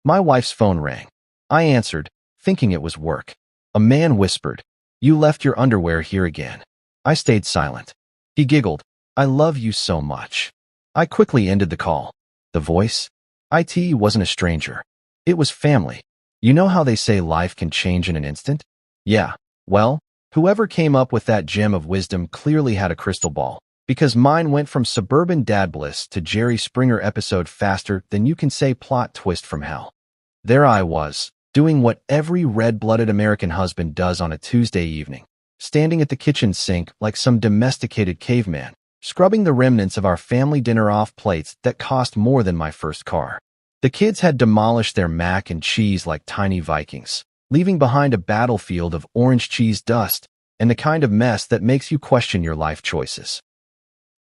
My wife's phone rang. I answered, thinking it was work. A man whispered, "You left your underwear here again." I stayed silent. He giggled, "I love you so much." I quickly ended the call. The voice? It wasn't a stranger. It was family. You know how they say life can change in an instant? Yeah, well, whoever came up with that gem of wisdom clearly had a crystal ball, because mine went from suburban dad bliss to Jerry Springer episode faster than you can say plot twist from hell. There I was, doing what every red-blooded American husband does on a Tuesday evening, standing at the kitchen sink like some domesticated caveman, scrubbing the remnants of our family dinner off plates that cost more than my first car. The kids had demolished their mac and cheese like tiny Vikings, leaving behind a battlefield of orange cheese dust and the kind of mess that makes you question your life choices.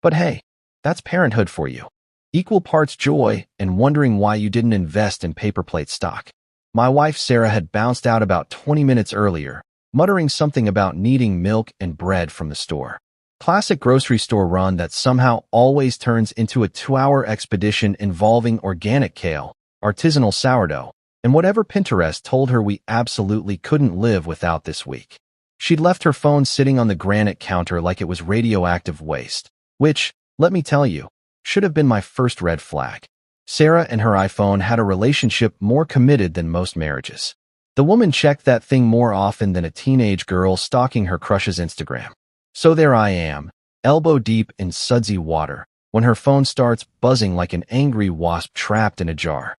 But hey, that's parenthood for you. Equal parts joy and wondering why you didn't invest in paper plate stock. My wife Sarah had bounced out about 20 minutes earlier, muttering something about needing milk and bread from the store. Classic grocery store run that somehow always turns into a 2-hour expedition involving organic kale, artisanal sourdough, and whatever Pinterest told her we absolutely couldn't live without this week. She'd left her phone sitting on the granite counter like it was radioactive waste, which, let me tell you, should have been my first red flag. Sarah and her iPhone had a relationship more committed than most marriages. The woman checked that thing more often than a teenage girl stalking her crush's Instagram. So there I am, elbow deep in sudsy water, when her phone starts buzzing like an angry wasp trapped in a jar.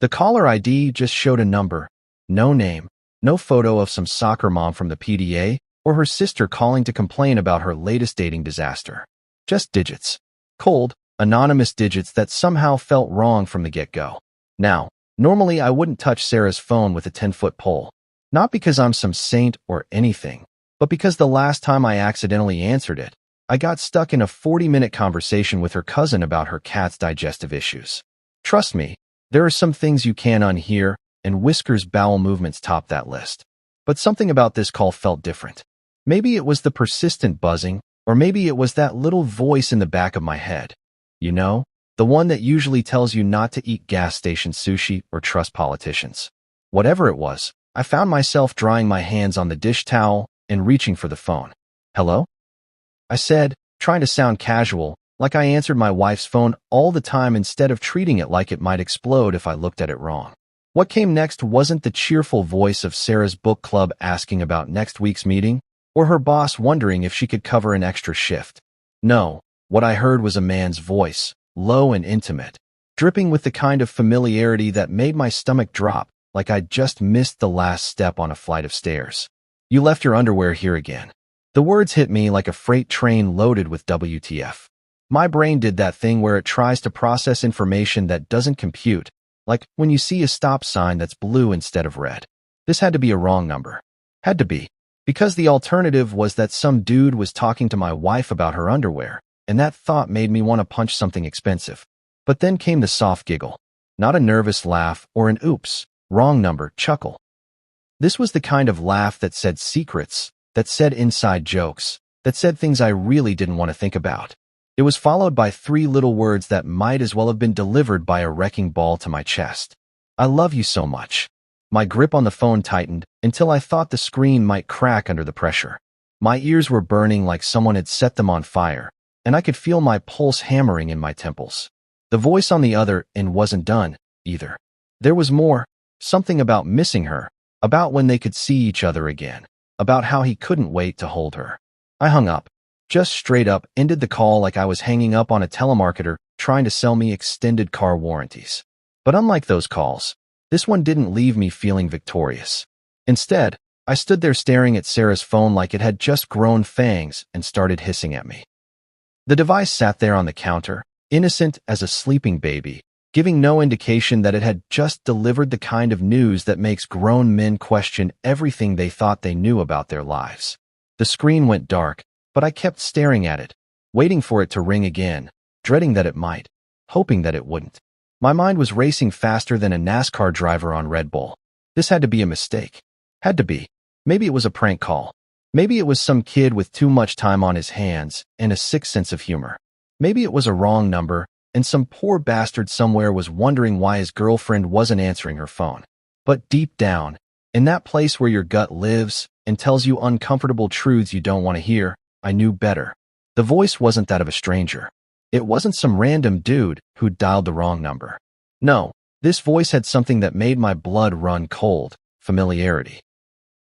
The caller ID just showed a number, no name, no photo of some soccer mom from the PDA or her sister calling to complain about her latest dating disaster. Just digits. Cold, anonymous digits that somehow felt wrong from the get-go. Now, normally I wouldn't touch Sarah's phone with a 10-foot pole. Not because I'm some saint or anything, but because the last time I accidentally answered it, I got stuck in a 40-minute conversation with her cousin about her cat's digestive issues. Trust me, there are some things you can't unhear, and Whisker's bowel movements top that list. But something about this call felt different. Maybe it was the persistent buzzing, or maybe it was that little voice in the back of my head. You know, the one that usually tells you not to eat gas station sushi or trust politicians. Whatever it was, I found myself drying my hands on the dish towel and reaching for the phone. "Hello?" I said, trying to sound casual, like I answered my wife's phone all the time instead of treating it like it might explode if I looked at it wrong. What came next wasn't the cheerful voice of Sarah's book club asking about next week's meeting, or her boss wondering if she could cover an extra shift. No, what I heard was a man's voice, low and intimate, dripping with the kind of familiarity that made my stomach drop, like I'd just missed the last step on a flight of stairs. "You left your underwear here again." The words hit me like a freight train loaded with WTF. My brain did that thing where it tries to process information that doesn't compute, like when you see a stop sign that's blue instead of red. This had to be a wrong number. Had to be. Because the alternative was that some dude was talking to my wife about her underwear, and that thought made me want to punch something expensive. But then came the soft giggle. Not a nervous laugh or an oops, wrong number chuckle. This was the kind of laugh that said secrets, that said inside jokes, that said things I really didn't want to think about. It was followed by 3 little words that might as well have been delivered by a wrecking ball to my chest. "I love you so much." My grip on the phone tightened until I thought the screen might crack under the pressure. My ears were burning like someone had set them on fire, and I could feel my pulse hammering in my temples. The voice on the other end wasn't done, either. There was more, something about missing her, about when they could see each other again, about how he couldn't wait to hold her. I hung up. Just straight up ended the call like I was hanging up on a telemarketer trying to sell me extended car warranties. But unlike those calls, this one didn't leave me feeling victorious. Instead, I stood there staring at Sarah's phone like it had just grown fangs and started hissing at me. The device sat there on the counter, innocent as a sleeping baby, giving no indication that it had just delivered the kind of news that makes grown men question everything they thought they knew about their lives. The screen went dark, but I kept staring at it, waiting for it to ring again, dreading that it might, hoping that it wouldn't. My mind was racing faster than a NASCAR driver on Red Bull. This had to be a mistake. Had to be. Maybe it was a prank call. Maybe it was some kid with too much time on his hands and a sick sense of humor. Maybe it was a wrong number, and some poor bastard somewhere was wondering why his girlfriend wasn't answering her phone. But deep down, in that place where your gut lives and tells you uncomfortable truths you don't want to hear, I knew better. The voice wasn't that of a stranger. It wasn't some random dude who dialed the wrong number. No, this voice had something that made my blood run cold: familiarity.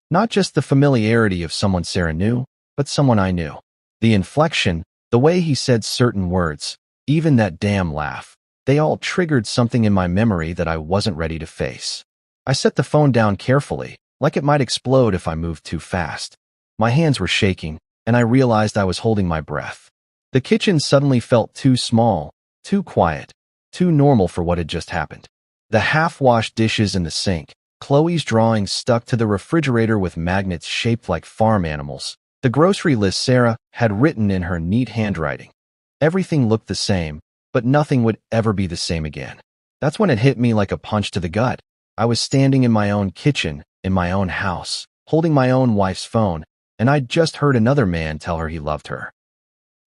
Not just the familiarity of someone Sarah knew, but someone I knew. The inflection, the way he said certain words, even that damn laugh, they all triggered something in my memory that I wasn't ready to face. I set the phone down carefully, like it might explode if I moved too fast. My hands were shaking, and I realized I was holding my breath. The kitchen suddenly felt too small, too quiet, too normal for what had just happened. The half-washed dishes in the sink, Chloe's drawings stuck to the refrigerator with magnets shaped like farm animals, the grocery list Sarah had written in her neat handwriting. Everything looked the same, but nothing would ever be the same again. That's when it hit me like a punch to the gut. I was standing in my own kitchen, in my own house, holding my own wife's phone, and I'd just heard another man tell her he loved her.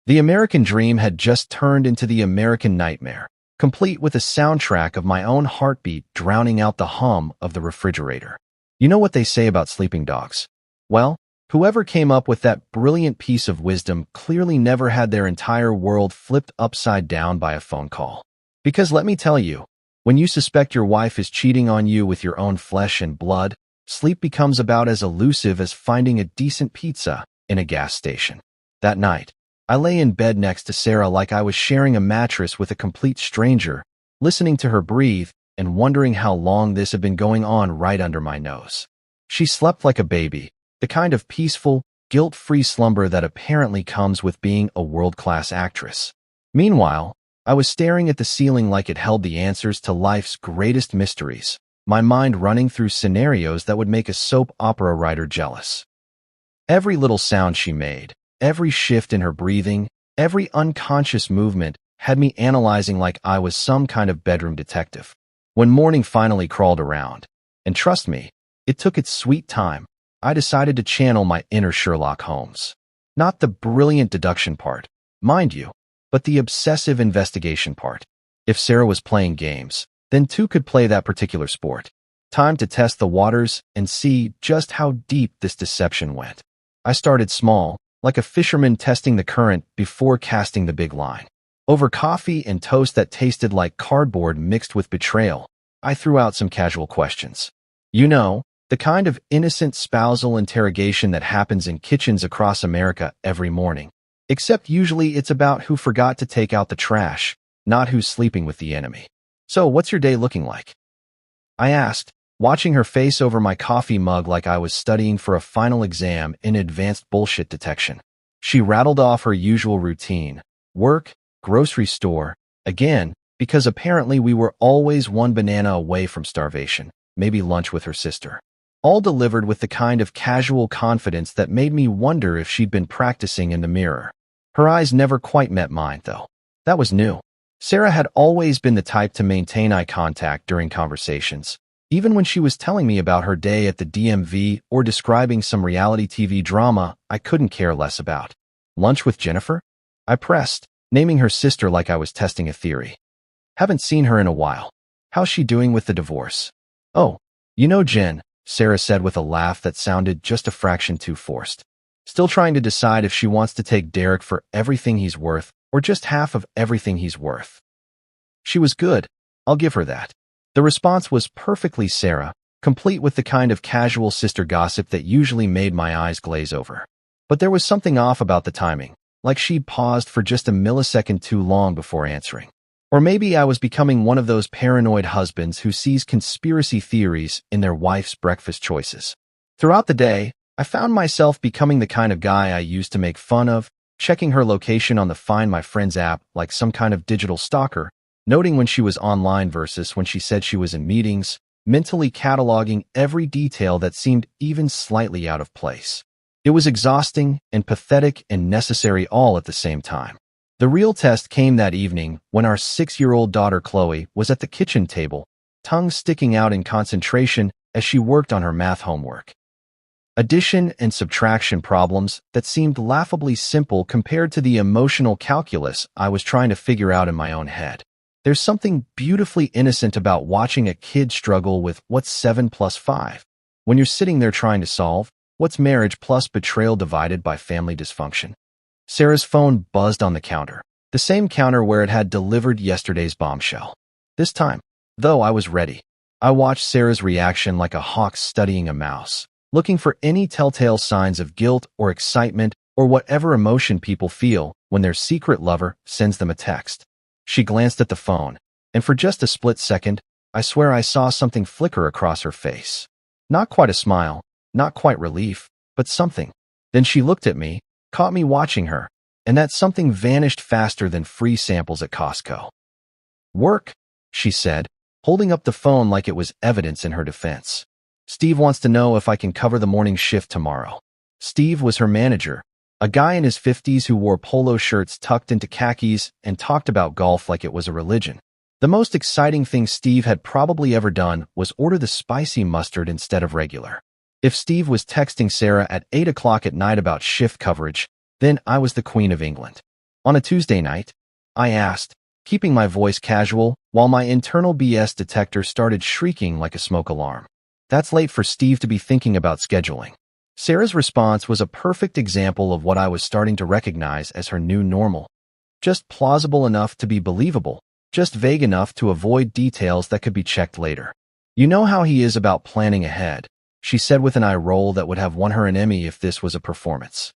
The American dream had just turned into the American nightmare, complete with a soundtrack of my own heartbeat drowning out the hum of the refrigerator. You know what they say about sleeping dogs? Well, whoever came up with that brilliant piece of wisdom clearly never had their entire world flipped upside down by a phone call. Because let me tell you, when you suspect your wife is cheating on you with your own flesh and blood, sleep becomes about as elusive as finding a decent pizza in a gas station. That night, I lay in bed next to Sarah like I was sharing a mattress with a complete stranger, listening to her breathe and wondering how long this had been going on right under my nose. She slept like a baby, the kind of peaceful, guilt-free slumber that apparently comes with being a world-class actress. Meanwhile, I was staring at the ceiling like it held the answers to life's greatest mysteries, my mind running through scenarios that would make a soap opera writer jealous. Every little sound she made, every shift in her breathing, every unconscious movement had me analyzing like I was some kind of bedroom detective. When morning finally crawled around, and trust me, it took its sweet time, I decided to channel my inner Sherlock Holmes. Not the brilliant deduction part, mind you, but the obsessive investigation part. If Sarah was playing games, then two could play that particular sport. Time to test the waters and see just how deep this deception went. I started small, like a fisherman testing the current before casting the big line. Over coffee and toast that tasted like cardboard mixed with betrayal, I threw out some casual questions. You know, the kind of innocent spousal interrogation that happens in kitchens across America every morning. Except usually it's about who forgot to take out the trash, not who's sleeping with the enemy. So what's your day looking like? I asked, watching her face over my coffee mug like I was studying for a final exam in advanced bullshit detection. She rattled off her usual routine: work, grocery store, again, because apparently we were always one banana away from starvation, maybe lunch with her sister. All delivered with the kind of casual confidence that made me wonder if she'd been practicing in the mirror. Her eyes never quite met mine, though. That was new. Sarah had always been the type to maintain eye contact during conversations, even when she was telling me about her day at the DMV or describing some reality TV drama I couldn't care less about. Lunch with Jennifer? I pressed, naming her sister like I was testing a theory. Haven't seen her in a while. How's she doing with the divorce? Oh, you know Jen, Sarah said with a laugh that sounded just a fraction too forced. Still trying to decide if she wants to take Derek for everything he's worth or just half of everything he's worth. She was good, I'll give her that. The response was perfectly Sarah, complete with the kind of casual sister gossip that usually made my eyes glaze over. But there was something off about the timing, like she'd paused for just a millisecond too long before answering. Or maybe I was becoming one of those paranoid husbands who sees conspiracy theories in their wife's breakfast choices. Throughout the day, I found myself becoming the kind of guy I used to make fun of, checking her location on the Find My Friends app like some kind of digital stalker, noting when she was online versus when she said she was in meetings, mentally cataloging every detail that seemed even slightly out of place. It was exhausting and pathetic and necessary all at the same time. The real test came that evening when our 6-year-old daughter Chloe was at the kitchen table, tongue sticking out in concentration as she worked on her math homework. Addition and subtraction problems that seemed laughably simple compared to the emotional calculus I was trying to figure out in my own head. There's something beautifully innocent about watching a kid struggle with what's 7 plus 5. When you're sitting there trying to solve, what's marriage plus betrayal divided by family dysfunction? Sarah's phone buzzed on the counter, the same counter where it had delivered yesterday's bombshell. This time, though, I was ready. I watched Sarah's reaction like a hawk studying a mouse, looking for any telltale signs of guilt or excitement or whatever emotion people feel when their secret lover sends them a text. She glanced at the phone, and for just a split second, I swear I saw something flicker across her face. Not quite a smile, not quite relief, but something. Then she looked at me, caught me watching her, and that something vanished faster than free samples at Costco. "Work," she said, holding up the phone like it was evidence in her defense. "Steve wants to know if I can cover the morning shift tomorrow." Steve was her manager, a guy in his 50s who wore polo shirts tucked into khakis and talked about golf like it was a religion. The most exciting thing Steve had probably ever done was order the spicy mustard instead of regular. If Steve was texting Sarah at 8 o'clock at night about shift coverage, then I was the Queen of England. On a Tuesday night, I asked, keeping my voice casual while my internal BS detector started shrieking like a smoke alarm. "That's late for Steve to be thinking about scheduling." Sarah's response was a perfect example of what I was starting to recognize as her new normal. Just plausible enough to be believable, just vague enough to avoid details that could be checked later. "You know how he is about planning ahead," she said with an eye roll that would have won her an Emmy if this was a performance.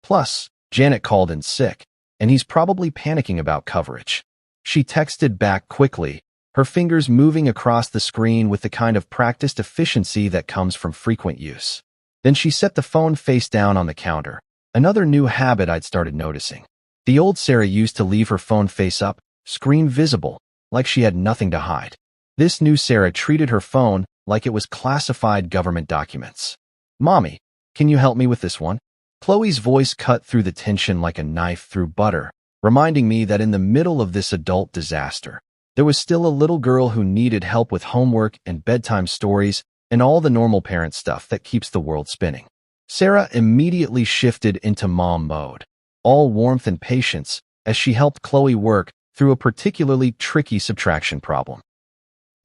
"Plus, Janet called in sick, and he's probably panicking about coverage." She texted back quickly, her fingers moving across the screen with the kind of practiced efficiency that comes from frequent use. Then she set the phone face down on the counter, another new habit I'd started noticing. The old Sarah used to leave her phone face up, screen visible, like she had nothing to hide. This new Sarah treated her phone like it was classified government documents. "Mommy, can you help me with this one?" Chloe's voice cut through the tension like a knife through butter, reminding me that in the middle of this adult disaster, there was still a little girl who needed help with homework and bedtime stories and all the normal parent stuff that keeps the world spinning. Sarah immediately shifted into mom mode, all warmth and patience as she helped Chloe work through a particularly tricky subtraction problem.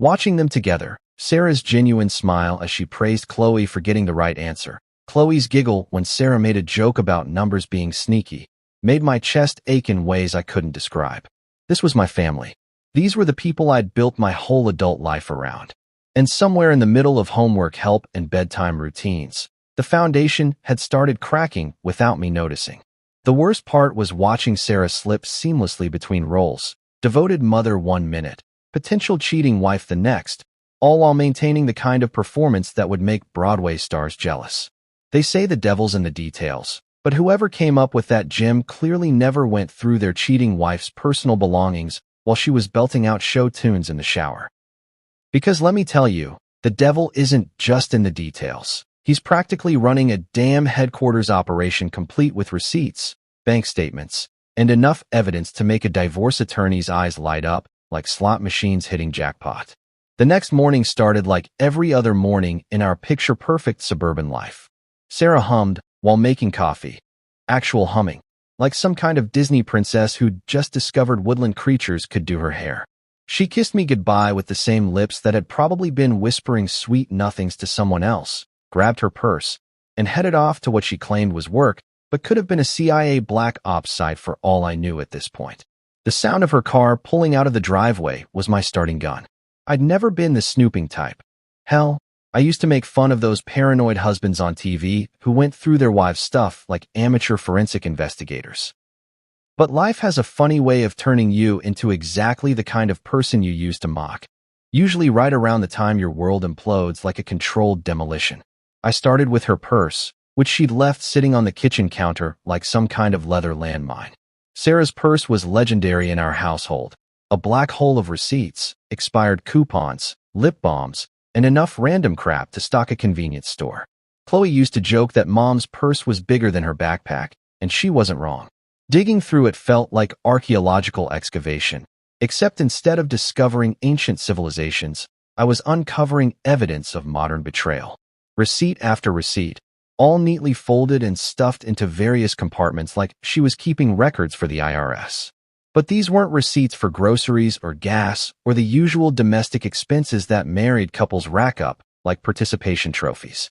Watching them together, Sarah's genuine smile as she praised Chloe for getting the right answer, Chloe's giggle when Sarah made a joke about numbers being sneaky, made my chest ache in ways I couldn't describe. This was my family. These were the people I'd built my whole adult life around. And somewhere in the middle of homework help and bedtime routines, the foundation had started cracking without me noticing. The worst part was watching Sarah slip seamlessly between roles, devoted mother 1 minute, potential cheating wife the next, all while maintaining the kind of performance that would make Broadway stars jealous. They say the devil's in the details, but whoever came up with that gem clearly never went through their cheating wife's personal belongings while she was belting out show tunes in the shower. Because let me tell you, the devil isn't just in the details. He's practically running a damn headquarters operation complete with receipts, bank statements, and enough evidence to make a divorce attorney's eyes light up like slot machines hitting jackpot. The next morning started like every other morning in our picture-perfect suburban life. Sarah hummed while making coffee. Actual humming, like some kind of Disney princess who'd just discovered woodland creatures could do her hair. She kissed me goodbye with the same lips that had probably been whispering sweet nothings to someone else, grabbed her purse, and headed off to what she claimed was work, but could have been a CIA black ops site for all I knew at this point. The sound of her car pulling out of the driveway was my starting gun. I'd never been the snooping type. Hell, I used to make fun of those paranoid husbands on TV who went through their wives' stuff like amateur forensic investigators. But life has a funny way of turning you into exactly the kind of person you used to mock, usually right around the time your world implodes like a controlled demolition. I started with her purse, which she'd left sitting on the kitchen counter like some kind of leather landmine. Sarah's purse was legendary in our household, a black hole of receipts, expired coupons, lip balms, and enough random crap to stock a convenience store. Chloe used to joke that mom's purse was bigger than her backpack, and she wasn't wrong. Digging through it felt like archaeological excavation, except instead of discovering ancient civilizations, I was uncovering evidence of modern betrayal. Receipt after receipt, all neatly folded and stuffed into various compartments like she was keeping records for the IRS. But these weren't receipts for groceries or gas or the usual domestic expenses that married couples rack up, like participation trophies.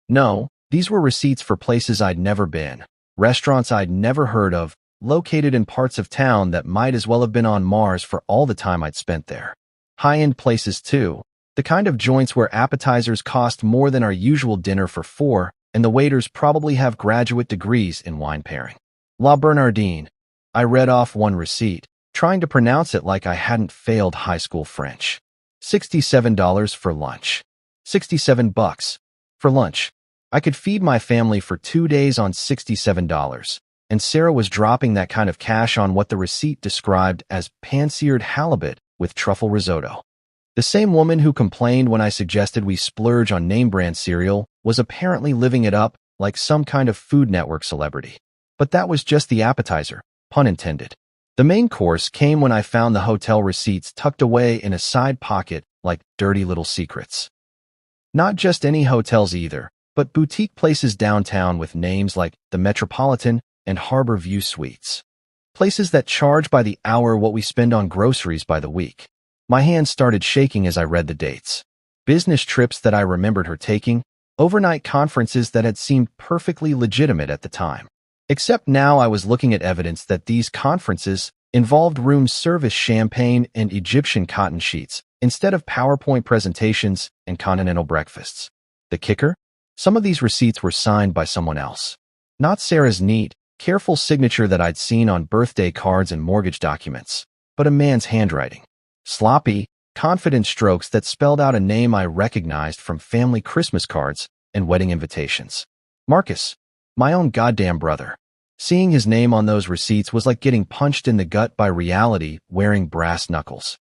No, these were receipts for places I'd never been, restaurants I'd never heard of, located in parts of town that might as well have been on Mars for all the time I'd spent there. High-end places, too. The kind of joints where appetizers cost more than our usual dinner for four, and the waiters probably have graduate degrees in wine pairing. La Bernardine. I read off one receipt, trying to pronounce it like I hadn't failed high school French. $67 for lunch. $67 for lunch. I could feed my family for 2 days on $67, and Sarah was dropping that kind of cash on what the receipt described as pan-seared halibut with truffle risotto. The same woman who complained when I suggested we splurge on name-brand cereal was apparently living it up like some kind of Food Network celebrity. But that was just the appetizer, pun intended. The main course came when I found the hotel receipts tucked away in a side pocket like dirty little secrets. Not just any hotels either, but boutique places downtown with names like the Metropolitan and Harbor View Suites. Places that charge by the hour what we spend on groceries by the week. My hands started shaking as I read the dates. Business trips that I remembered her taking, overnight conferences that had seemed perfectly legitimate at the time. Except now I was looking at evidence that these conferences involved room service champagne and Egyptian cotton sheets instead of PowerPoint presentations and continental breakfasts. The kicker? Some of these receipts were signed by someone else. Not Sarah's neat, careful signature that I'd seen on birthday cards and mortgage documents, but a man's handwriting. Sloppy, confident strokes that spelled out a name I recognized from family Christmas cards and wedding invitations. Marcus, my own goddamn brother. Seeing his name on those receipts was like getting punched in the gut by reality wearing brass knuckles.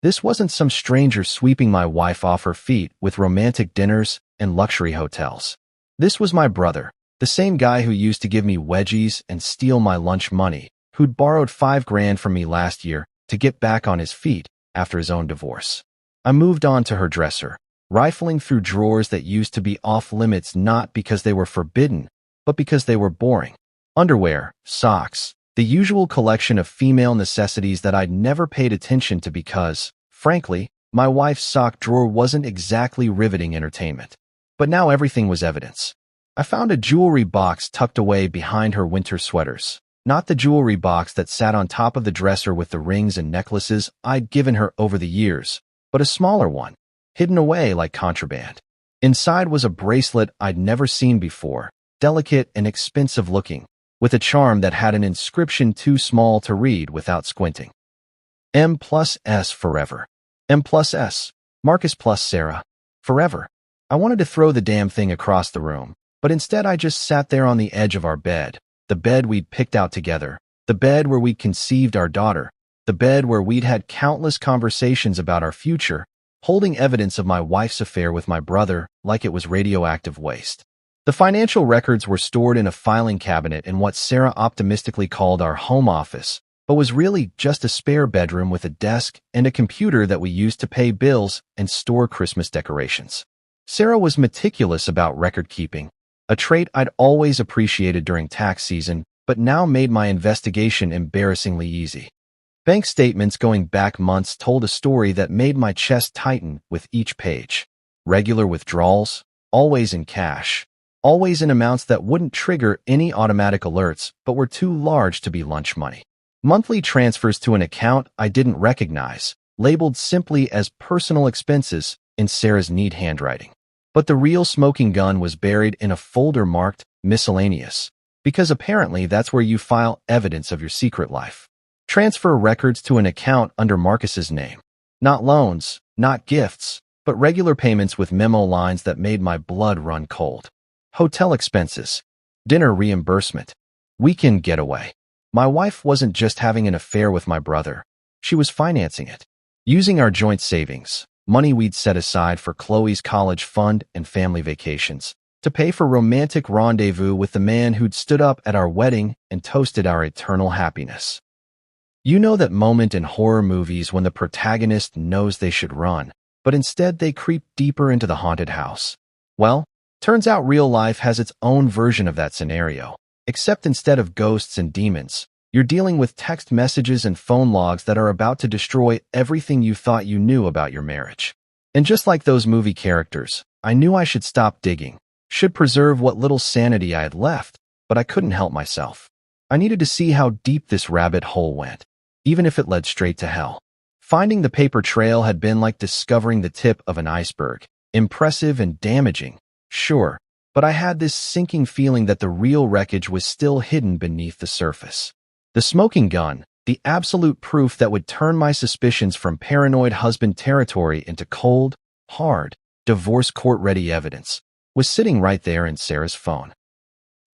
This wasn't some stranger sweeping my wife off her feet with romantic dinners and luxury hotels. This was my brother, the same guy who used to give me wedgies and steal my lunch money, who'd borrowed $5,000 from me last year to get back on his feet after his own divorce. I moved on to her dresser, rifling through drawers that used to be off-limits not because they were forbidden, but because they were boring. Underwear, socks, the usual collection of female necessities that I'd never paid attention to because, frankly, my wife's sock drawer wasn't exactly riveting entertainment. But now everything was evidence. I found a jewelry box tucked away behind her winter sweaters. Not the jewelry box that sat on top of the dresser with the rings and necklaces I'd given her over the years, but a smaller one, hidden away like contraband. Inside was a bracelet I'd never seen before, delicate and expensive looking, with a charm that had an inscription too small to read without squinting. M+S forever. M+S. Marcus plus Sarah. Forever. I wanted to throw the damn thing across the room, but instead I just sat there on the edge of our bed, the bed we'd picked out together, the bed where we'd conceived our daughter, the bed where we'd had countless conversations about our future, holding evidence of my wife's affair with my brother like it was radioactive waste. The financial records were stored in a filing cabinet in what Sarah optimistically called our home office, but was really just a spare bedroom with a desk and a computer that we used to pay bills and store Christmas decorations. Sarah was meticulous about record keeping, a trait I'd always appreciated during tax season, but now made my investigation embarrassingly easy. Bank statements going back months told a story that made my chest tighten with each page. Regular withdrawals, always in cash. Always in amounts that wouldn't trigger any automatic alerts but were too large to be lunch money. Monthly transfers to an account I didn't recognize, labeled simply as personal expenses in Sarah's neat handwriting. But the real smoking gun was buried in a folder marked miscellaneous, because apparently that's where you file evidence of your secret life. Transfer records to an account under Marcus's name. Not loans, not gifts, but regular payments with memo lines that made my blood run cold. Hotel expenses, dinner reimbursement, weekend getaway. My wife wasn't just having an affair with my brother. She was financing it. Using our joint savings, money we'd set aside for Chloe's college fund and family vacations, to pay for romantic rendezvous with the man who'd stood up at our wedding and toasted our eternal happiness. You know that moment in horror movies when the protagonist knows they should run, but instead they creep deeper into the haunted house. Well, Turns out real life has its own version of that scenario, except instead of ghosts and demons, you're dealing with text messages and phone logs that are about to destroy everything you thought you knew about your marriage. And just like those movie characters, I knew I should stop digging, should preserve what little sanity I had left, but I couldn't help myself. I needed to see how deep this rabbit hole went, even if it led straight to hell. Finding the paper trail had been like discovering the tip of an iceberg, impressive and damaging, sure, but I had this sinking feeling that the real wreckage was still hidden beneath the surface. The smoking gun, the absolute proof that would turn my suspicions from paranoid husband territory into cold, hard, divorce court-ready evidence, was sitting right there in Sarah's phone.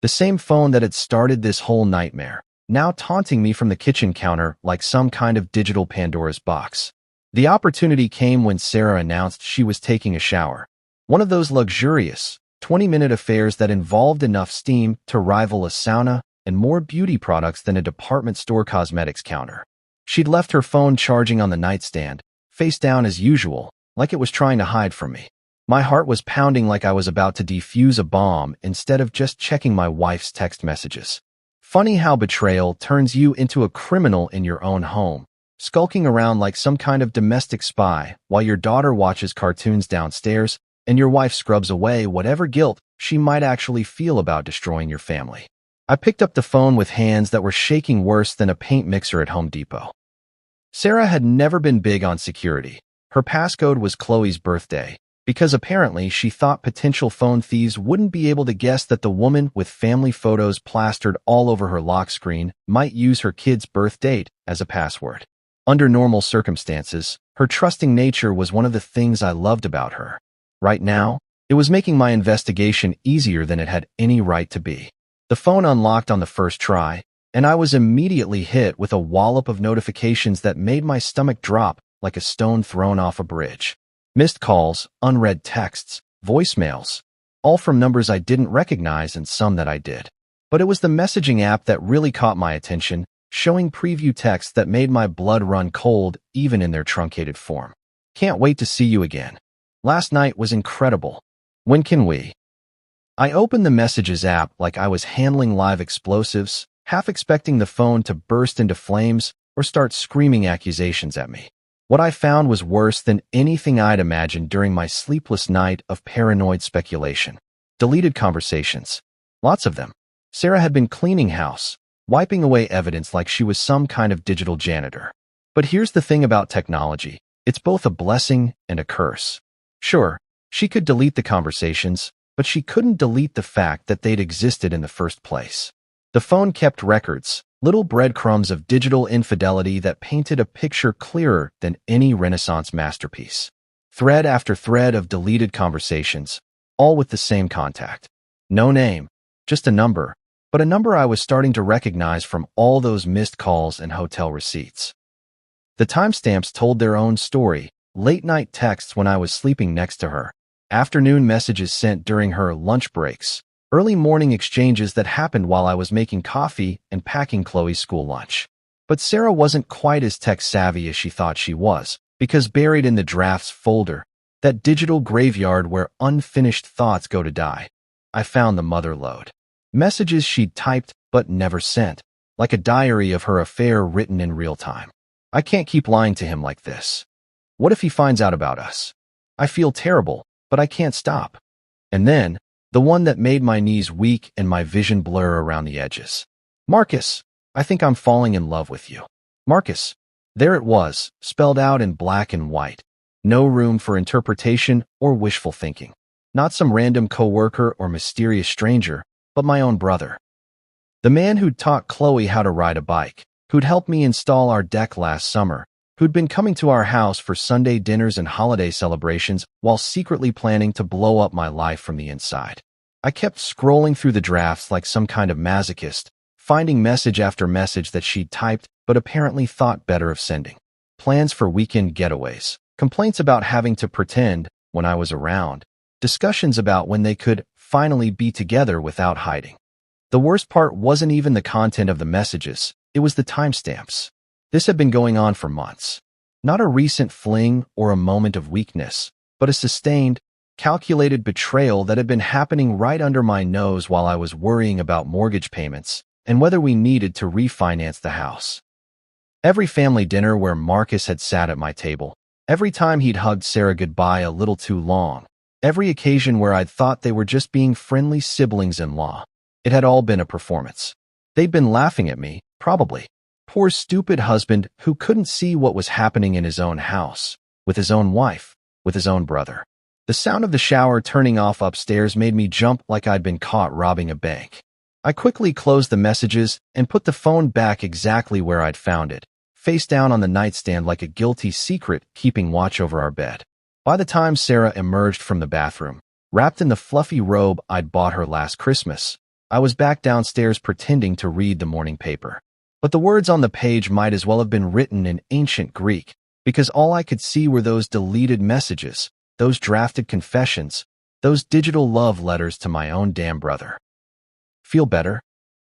The same phone that had started this whole nightmare, now taunting me from the kitchen counter like some kind of digital Pandora's box. The opportunity came when Sarah announced she was taking a shower, one of those luxurious, 20-minute affairs that involved enough steam to rival a sauna and more beauty products than a department store cosmetics counter. She'd left her phone charging on the nightstand, face down as usual, like it was trying to hide from me. My heart was pounding like I was about to defuse a bomb instead of just checking my wife's text messages. Funny how betrayal turns you into a criminal in your own home, skulking around like some kind of domestic spy while your daughter watches cartoons downstairs and your wife scrubs away whatever guilt she might actually feel about destroying your family. I picked up the phone with hands that were shaking worse than a paint mixer at Home Depot. Sarah had never been big on security. Her passcode was Chloe's birthday, because apparently she thought potential phone thieves wouldn't be able to guess that the woman with family photos plastered all over her lock screen might use her kid's birth date as a password. Under normal circumstances, her trusting nature was one of the things I loved about her. Right now, it was making my investigation easier than it had any right to be. The phone unlocked on the first try, and I was immediately hit with a wallop of notifications that made my stomach drop like a stone thrown off a bridge. Missed calls, unread texts, voicemails, all from numbers I didn't recognize and some that I did. But it was the messaging app that really caught my attention, showing preview texts that made my blood run cold even in their truncated form. Can't wait to see you again. Last night was incredible. When can we? I opened the Messages app like I was handling live explosives, half expecting the phone to burst into flames or start screaming accusations at me. What I found was worse than anything I'd imagined during my sleepless night of paranoid speculation. Deleted conversations. Lots of them. Sarah had been cleaning house, wiping away evidence like she was some kind of digital janitor. But here's the thing about technology. It's both a blessing and a curse. Sure, she could delete the conversations, but she couldn't delete the fact that they'd existed in the first place. The phone kept records, little breadcrumbs of digital infidelity that painted a picture clearer than any Renaissance masterpiece. Thread after thread of deleted conversations, all with the same contact. No name, just a number, but a number I was starting to recognize from all those missed calls and hotel receipts. The timestamps told their own story. Late-night texts when I was sleeping next to her, afternoon messages sent during her lunch breaks, early morning exchanges that happened while I was making coffee and packing Chloe's school lunch. But Sarah wasn't quite as tech-savvy as she thought she was, because buried in the drafts folder, that digital graveyard where unfinished thoughts go to die, I found the mother lode. Messages she'd typed but never sent, like a diary of her affair written in real time. I can't keep lying to him like this. What if he finds out about us? I feel terrible, but I can't stop. And then, the one that made my knees weak and my vision blur around the edges. Marcus, I think I'm falling in love with you. Marcus. There it was, spelled out in black and white. No room for interpretation or wishful thinking. Not some random coworker or mysterious stranger, but my own brother. The man who'd taught Chloe how to ride a bike, who'd helped me install our deck last summer, who'd been coming to our house for Sunday dinners and holiday celebrations while secretly planning to blow up my life from the inside. I kept scrolling through the drafts like some kind of masochist, finding message after message that she'd typed but apparently thought better of sending. Plans for weekend getaways, complaints about having to pretend when I was around, discussions about when they could finally be together without hiding. The worst part wasn't even the content of the messages, it was the timestamps. This had been going on for months. Not a recent fling or a moment of weakness, but a sustained, calculated betrayal that had been happening right under my nose while I was worrying about mortgage payments and whether we needed to refinance the house. Every family dinner where Marcus had sat at my table, every time he'd hugged Sarah goodbye a little too long, every occasion where I'd thought they were just being friendly siblings-in-law, it had all been a performance. They'd been laughing at me, probably. Poor stupid husband who couldn't see what was happening in his own house, with his own wife, with his own brother. The sound of the shower turning off upstairs made me jump like I'd been caught robbing a bank. I quickly closed the messages and put the phone back exactly where I'd found it, face down on the nightstand like a guilty secret keeping watch over our bed. By the time Sarah emerged from the bathroom, wrapped in the fluffy robe I'd bought her last Christmas, I was back downstairs pretending to read the morning paper. But the words on the page might as well have been written in ancient Greek, because all I could see were those deleted messages, those drafted confessions, those digital love letters to my own damn brother. "Feel better?"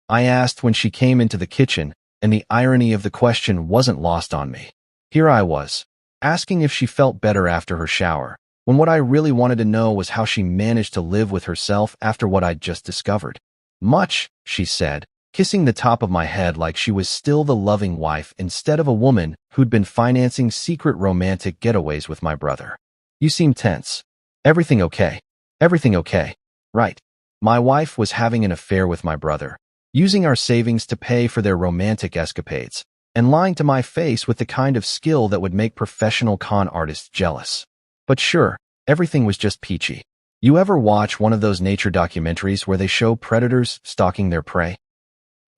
I asked when she came into the kitchen, and the irony of the question wasn't lost on me. Here I was, asking if she felt better after her shower, when what I really wanted to know was how she managed to live with herself after what I'd just discovered. "Much," she said, kissing the top of my head like she was still the loving wife instead of a woman who'd been financing secret romantic getaways with my brother. "You seem tense. Everything okay? Everything okay, right?" My wife was having an affair with my brother, using our savings to pay for their romantic escapades, and lying to my face with the kind of skill that would make professional con artists jealous. But sure, everything was just peachy. You ever watch one of those nature documentaries where they show predators stalking their prey?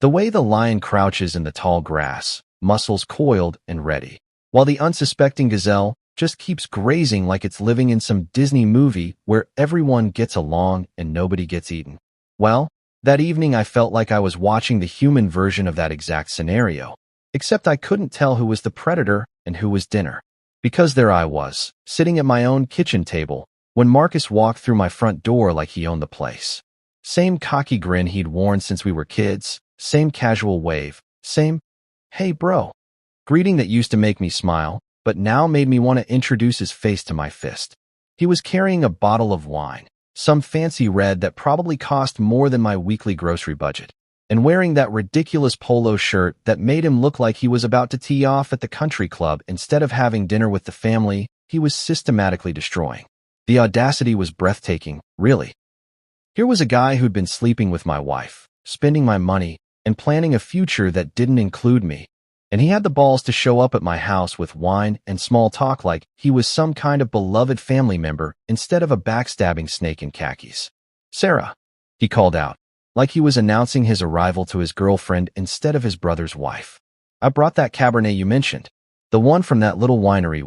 The way the lion crouches in the tall grass, muscles coiled and ready, while the unsuspecting gazelle just keeps grazing like it's living in some Disney movie where everyone gets along and nobody gets eaten. Well, that evening I felt like I was watching the human version of that exact scenario, except I couldn't tell who was the predator and who was dinner. Because there I was, sitting at my own kitchen table, when Marcus walked through my front door like he owned the place. Same cocky grin he'd worn since we were kids, same casual wave, same, "Hey bro," greeting that used to make me smile, but now made me want to introduce his face to my fist. He was carrying a bottle of wine, some fancy red that probably cost more than my weekly grocery budget, and wearing that ridiculous polo shirt that made him look like he was about to tee off at the country club instead of having dinner with the family he was systematically destroying. The audacity was breathtaking, really. Here was a guy who'd been sleeping with my wife, spending my money, and planning a future that didn't include me, and he had the balls to show up at my house with wine and small talk like he was some kind of beloved family member instead of a backstabbing snake in khakis. "Sarah," he called out, like he was announcing his arrival to his girlfriend instead of his brother's wife. "I brought that Cabernet you mentioned, the one from that little winery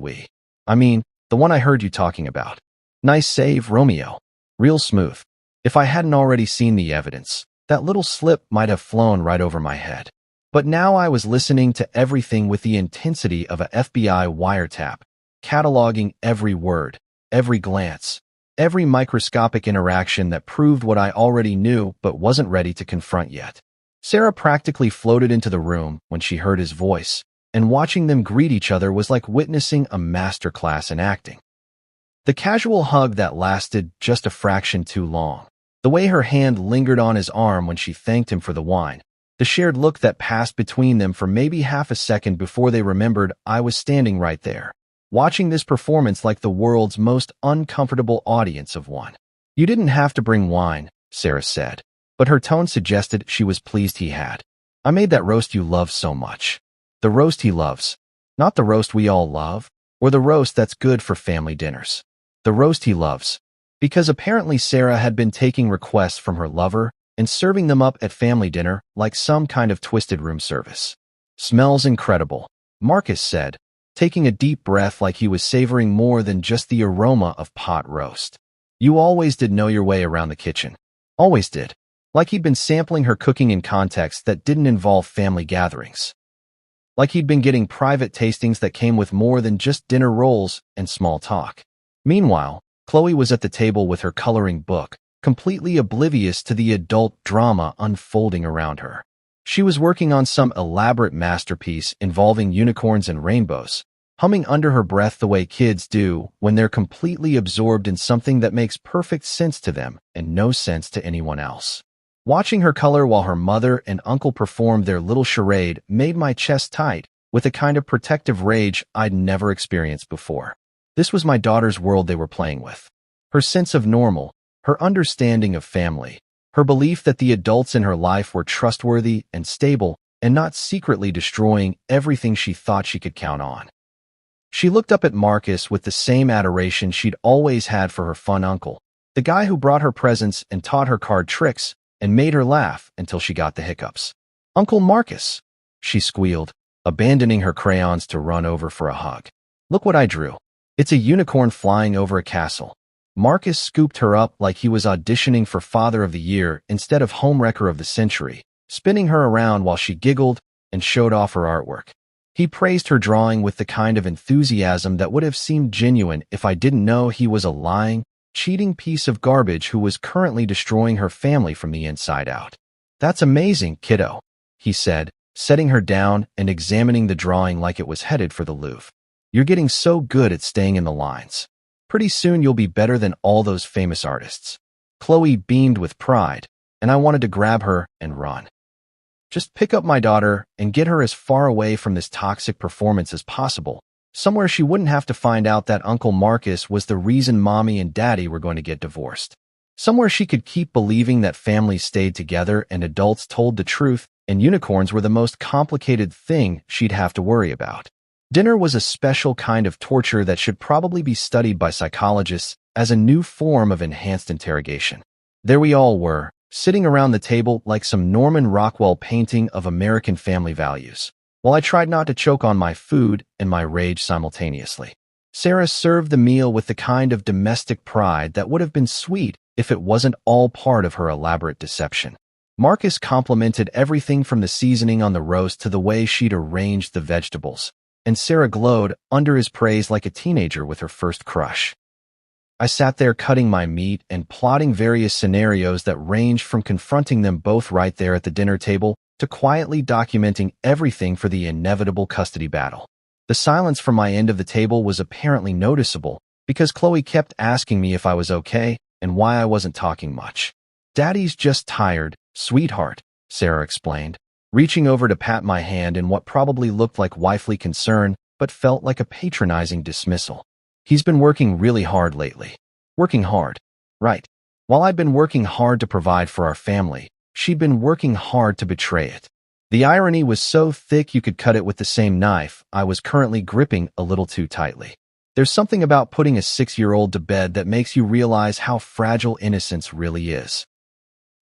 the one I heard you talking about. Nice save, Romeo. Real smooth. If I hadn't already seen the evidence, that little slip might have flown right over my head. But now I was listening to everything with the intensity of a FBI wiretap, cataloging every word, every glance, every microscopic interaction that proved what I already knew but wasn't ready to confront yet. Sarah practically floated into the room when she heard his voice, and watching them greet each other was like witnessing a masterclass in acting. The casual hug that lasted just a fraction too long, the way her hand lingered on his arm when she thanked him for the wine, the shared look that passed between them for maybe half a second before they remembered I was standing right there, watching this performance like the world's most uncomfortable audience of one. "You didn't have to bring wine," Sarah said, but her tone suggested she was pleased he had. "I made that roast you love so much." The roast he loves. Not the roast we all love, or the roast that's good for family dinners. The roast he loves. Because apparently Sarah had been taking requests from her lover and serving them up at family dinner like some kind of twisted room service. "Smells incredible," Marcus said, taking a deep breath like he was savoring more than just the aroma of pot roast. "You always did know your way around the kitchen. Always did." Like he'd been sampling her cooking in contexts that didn't involve family gatherings. Like he'd been getting private tastings that came with more than just dinner rolls and small talk. Meanwhile, Chloe was at the table with her coloring book, completely oblivious to the adult drama unfolding around her. She was working on some elaborate masterpiece involving unicorns and rainbows, humming under her breath the way kids do when they're completely absorbed in something that makes perfect sense to them and no sense to anyone else. Watching her color while her mother and uncle performed their little charade made my chest tight with a kind of protective rage I'd never experienced before. This was my daughter's world they were playing with. Her sense of normal, her understanding of family, her belief that the adults in her life were trustworthy and stable and not secretly destroying everything she thought she could count on. She looked up at Marcus with the same adoration she'd always had for her fun uncle, the guy who brought her presents and taught her card tricks and made her laugh until she got the hiccups. "Uncle Marcus," she squealed, abandoning her crayons to run over for a hug. "Look what I drew. It's a unicorn flying over a castle." Marcus scooped her up like he was auditioning for Father of the Year instead of Homewrecker of the Century, spinning her around while she giggled and showed off her artwork. He praised her drawing with the kind of enthusiasm that would have seemed genuine if I didn't know he was a lying, cheating piece of garbage who was currently destroying her family from the inside out. "That's amazing, kiddo," he said, setting her down and examining the drawing like it was headed for the Louvre. "You're getting so good at staying in the lines. Pretty soon you'll be better than all those famous artists." Chloe beamed with pride, and I wanted to grab her and run. Just pick up my daughter and get her as far away from this toxic performance as possible, somewhere she wouldn't have to find out that Uncle Marcus was the reason Mommy and Daddy were going to get divorced. Somewhere she could keep believing that families stayed together and adults told the truth and unicorns were the most complicated thing she'd have to worry about. Dinner was a special kind of torture that should probably be studied by psychologists as a new form of enhanced interrogation. There we all were, sitting around the table like some Norman Rockwell painting of American family values, while I tried not to choke on my food and my rage simultaneously. Sarah served the meal with the kind of domestic pride that would have been sweet if it wasn't all part of her elaborate deception. Marcus complimented everything from the seasoning on the roast to the way she'd arranged the vegetables, and Sarah glowed under his praise like a teenager with her first crush. I sat there cutting my meat and plotting various scenarios that ranged from confronting them both right there at the dinner table to quietly documenting everything for the inevitable custody battle. The silence from my end of the table was apparently noticeable because Chloe kept asking me if I was okay and why I wasn't talking much. "Daddy's just tired, sweetheart," Sarah explained, reaching over to pat my hand in what probably looked like wifely concern but felt like a patronizing dismissal. "He's been working really hard lately." Working hard. Right. While I'd been working hard to provide for our family, she'd been working hard to betray it. The irony was so thick you could cut it with the same knife I was currently gripping a little too tightly. There's something about putting a 6-year-old to bed that makes you realize how fragile innocence really is.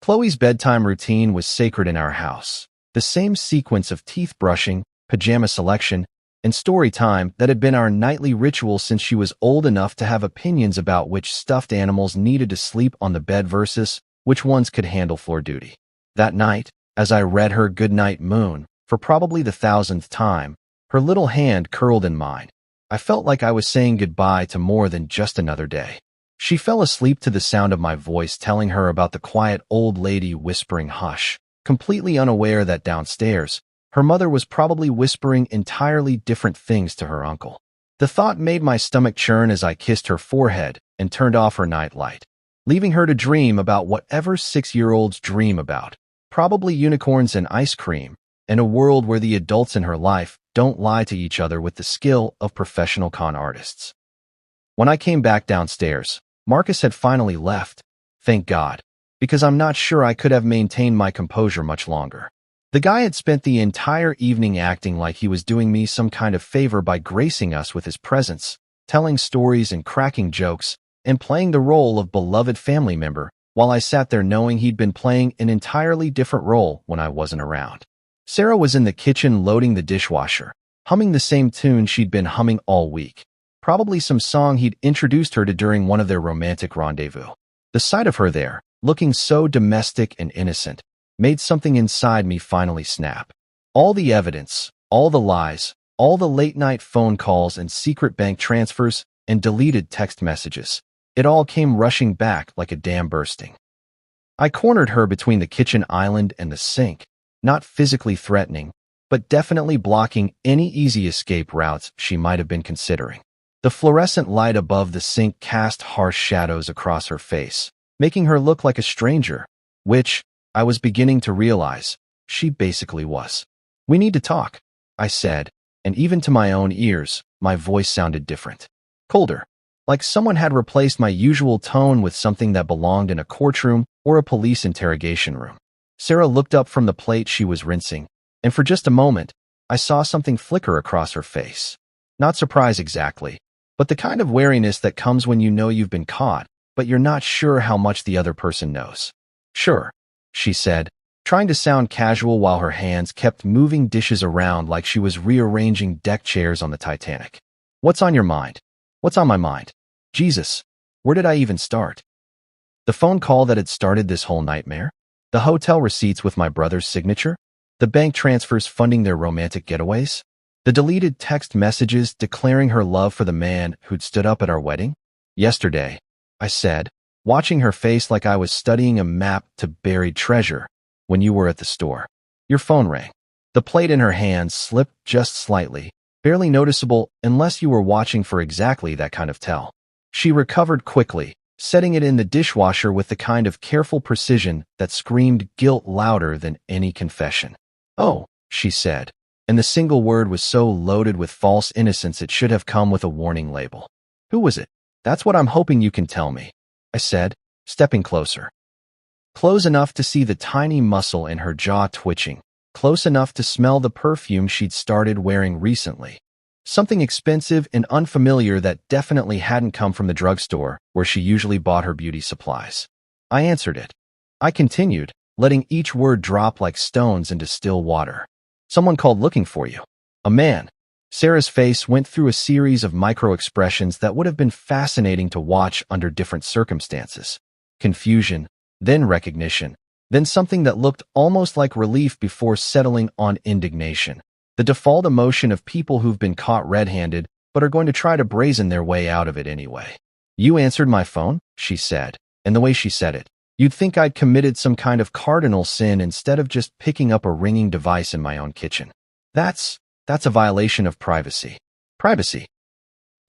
Chloe's bedtime routine was sacred in our house. The same sequence of teeth brushing, pajama selection, and story time that had been our nightly ritual since she was old enough to have opinions about which stuffed animals needed to sleep on the bed versus which ones could handle floor duty. That night, as I read her Goodnight Moon, for probably the 1,000th time, her little hand curled in mine. I felt like I was saying goodbye to more than just another day. She fell asleep to the sound of my voice telling her about the quiet old lady whispering hush, completely unaware that downstairs, her mother was probably whispering entirely different things to her uncle. The thought made my stomach churn as I kissed her forehead and turned off her night light, leaving her to dream about whatever 6-year-olds dream about, probably unicorns and ice cream, and a world where the adults in her life don't lie to each other with the skill of professional con artists. When I came back downstairs, Marcus had finally left, thank God, because I'm not sure I could have maintained my composure much longer. The guy had spent the entire evening acting like he was doing me some kind of favor by gracing us with his presence, telling stories and cracking jokes, and playing the role of beloved family member, while I sat there knowing he'd been playing an entirely different role when I wasn't around. Sarah was in the kitchen loading the dishwasher, humming the same tune she'd been humming all week, probably some song he'd introduced her to during one of their romantic rendezvous. The sight of her there, looking so domestic and innocent, made something inside me finally snap. All the evidence, all the lies, all the late-night phone calls and secret bank transfers and deleted text messages, it all came rushing back like a dam bursting. I cornered her between the kitchen island and the sink, not physically threatening, but definitely blocking any easy escape routes she might have been considering. The fluorescent light above the sink cast harsh shadows across her face, making her look like a stranger, which, I was beginning to realize, she basically was. "We need to talk," I said, and even to my own ears, my voice sounded different. Colder, like someone had replaced my usual tone with something that belonged in a courtroom or a police interrogation room. Sarah looked up from the plate she was rinsing, and for just a moment, I saw something flicker across her face. Not surprise exactly, but the kind of wariness that comes when you know you've been caught, but you're not sure how much the other person knows. "Sure," she said, trying to sound casual while her hands kept moving dishes around like she was rearranging deck chairs on the Titanic. "What's on your mind?" "What's on my mind? Jesus, where did I even start?" The phone call that had started this whole nightmare? The hotel receipts with my brother's signature? The bank transfers funding their romantic getaways? The deleted text messages declaring her love for the man who'd stood up at our wedding? "Yesterday," I said, watching her face like I was studying a map to buried treasure, "when you were at the store, your phone rang." The plate in her hand slipped just slightly, barely noticeable unless you were watching for exactly that kind of tell. She recovered quickly, setting it in the dishwasher with the kind of careful precision that screamed guilt louder than any confession. "Oh," she said, and the single word was so loaded with false innocence it should have come with a warning label. "Who was it?" "That's what I'm hoping you can tell me," I said, stepping closer. Close enough to see the tiny muscle in her jaw twitching, close enough to smell the perfume she'd started wearing recently. Something expensive and unfamiliar that definitely hadn't come from the drugstore where she usually bought her beauty supplies. I answered it. I continued, letting each word drop like stones into still water. "Someone called looking for you." "A man." Sarah's face went through a series of micro-expressions that would have been fascinating to watch under different circumstances. Confusion, then recognition, then something that looked almost like relief before settling on indignation. The default emotion of people who've been caught red-handed but are going to try to brazen their way out of it anyway. "You answered my phone," she said, and the way she said it, you'd think I'd committed some kind of cardinal sin instead of just picking up a ringing device in my own kitchen. That's a violation of privacy." "Privacy?"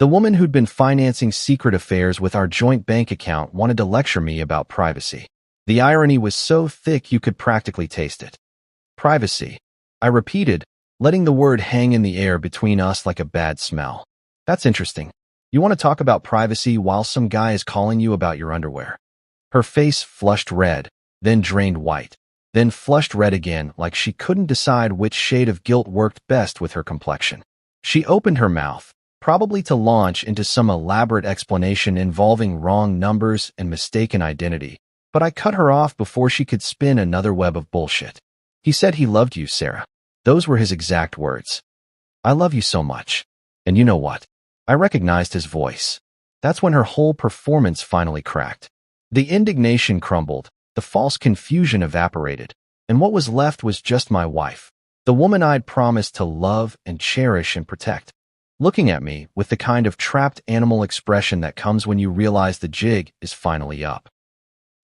The woman who'd been financing secret affairs with our joint bank account wanted to lecture me about privacy. The irony was so thick you could practically taste it. "Privacy," I repeated, letting the word hang in the air between us like a bad smell. "That's interesting. You want to talk about privacy while some guy is calling you about your underwear?" Her face flushed red, then drained white, then flushed red again like she couldn't decide which shade of guilt worked best with her complexion. She opened her mouth, probably to launch into some elaborate explanation involving wrong numbers and mistaken identity, but I cut her off before she could spin another web of bullshit. "He said he loved you, Sarah." Those were his exact words. "I love you so much." And you know what? I recognized his voice. That's when her whole performance finally cracked. The indignation crumbled, the false confusion evaporated, and what was left was just my wife, the woman I'd promised to love and cherish and protect, looking at me with the kind of trapped animal expression that comes when you realize the jig is finally up.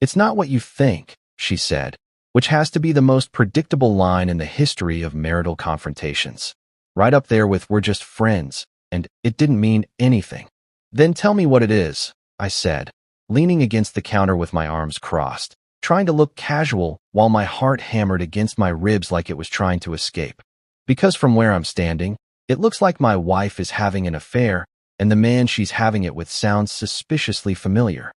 "It's not what you think," she said, which has to be the most predictable line in the history of marital confrontations. Right up there with "we're just friends," and "it didn't mean anything." "Then tell me what it is," I said, leaning against the counter with my arms crossed, trying to look casual while my heart hammered against my ribs like it was trying to escape. Because from where I'm standing, it looks like my wife is having an affair, and the man she's having it with sounds suspiciously familiar.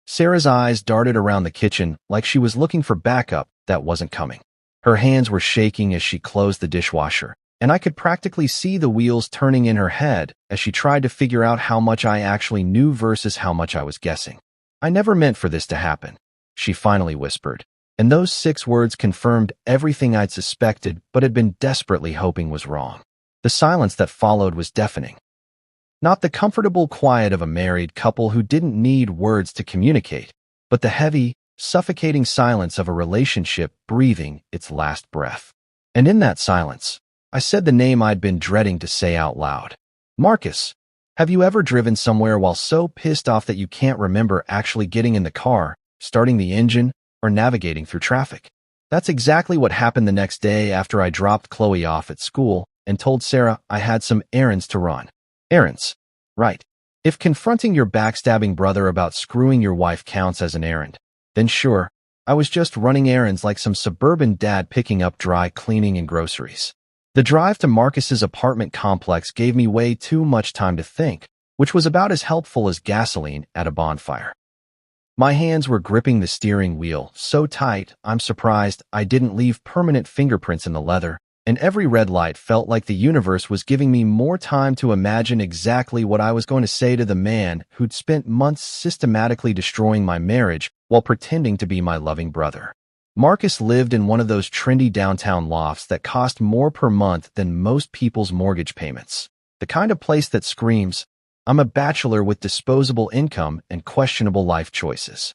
Sarah's eyes darted around the kitchen like she was looking for backup that wasn't coming. Her hands were shaking as she closed the dishwasher, and I could practically see the wheels turning in her head as she tried to figure out how much I actually knew versus how much I was guessing. "I never meant for this to happen," she finally whispered, and those 6 words confirmed everything I'd suspected but had been desperately hoping was wrong. The silence that followed was deafening. Not the comfortable quiet of a married couple who didn't need words to communicate, but the heavy, suffocating silence of a relationship breathing its last breath. And in that silence, I said the name I'd been dreading to say out loud. "Marcus, have you ever driven somewhere while so pissed off that you can't remember actually getting in the car, starting the engine, or navigating through traffic? That's exactly what happened the next day after I dropped Chloe off at school and told Sarah I had some errands to run. Errands. Right. If confronting your backstabbing brother about screwing your wife counts as an errand, then sure, I was just running errands like some suburban dad picking up dry cleaning and groceries. The drive to Marcus's apartment complex gave me way too much time to think, which was about as helpful as gasoline at a bonfire. My hands were gripping the steering wheel so tight, I'm surprised I didn't leave permanent fingerprints in the leather, and every red light felt like the universe was giving me more time to imagine exactly what I was going to say to the man who'd spent months systematically destroying my marriage while pretending to be my loving brother. Marcus lived in one of those trendy downtown lofts that cost more per month than most people's mortgage payments. The kind of place that screams, "I'm a bachelor with disposable income and questionable life choices."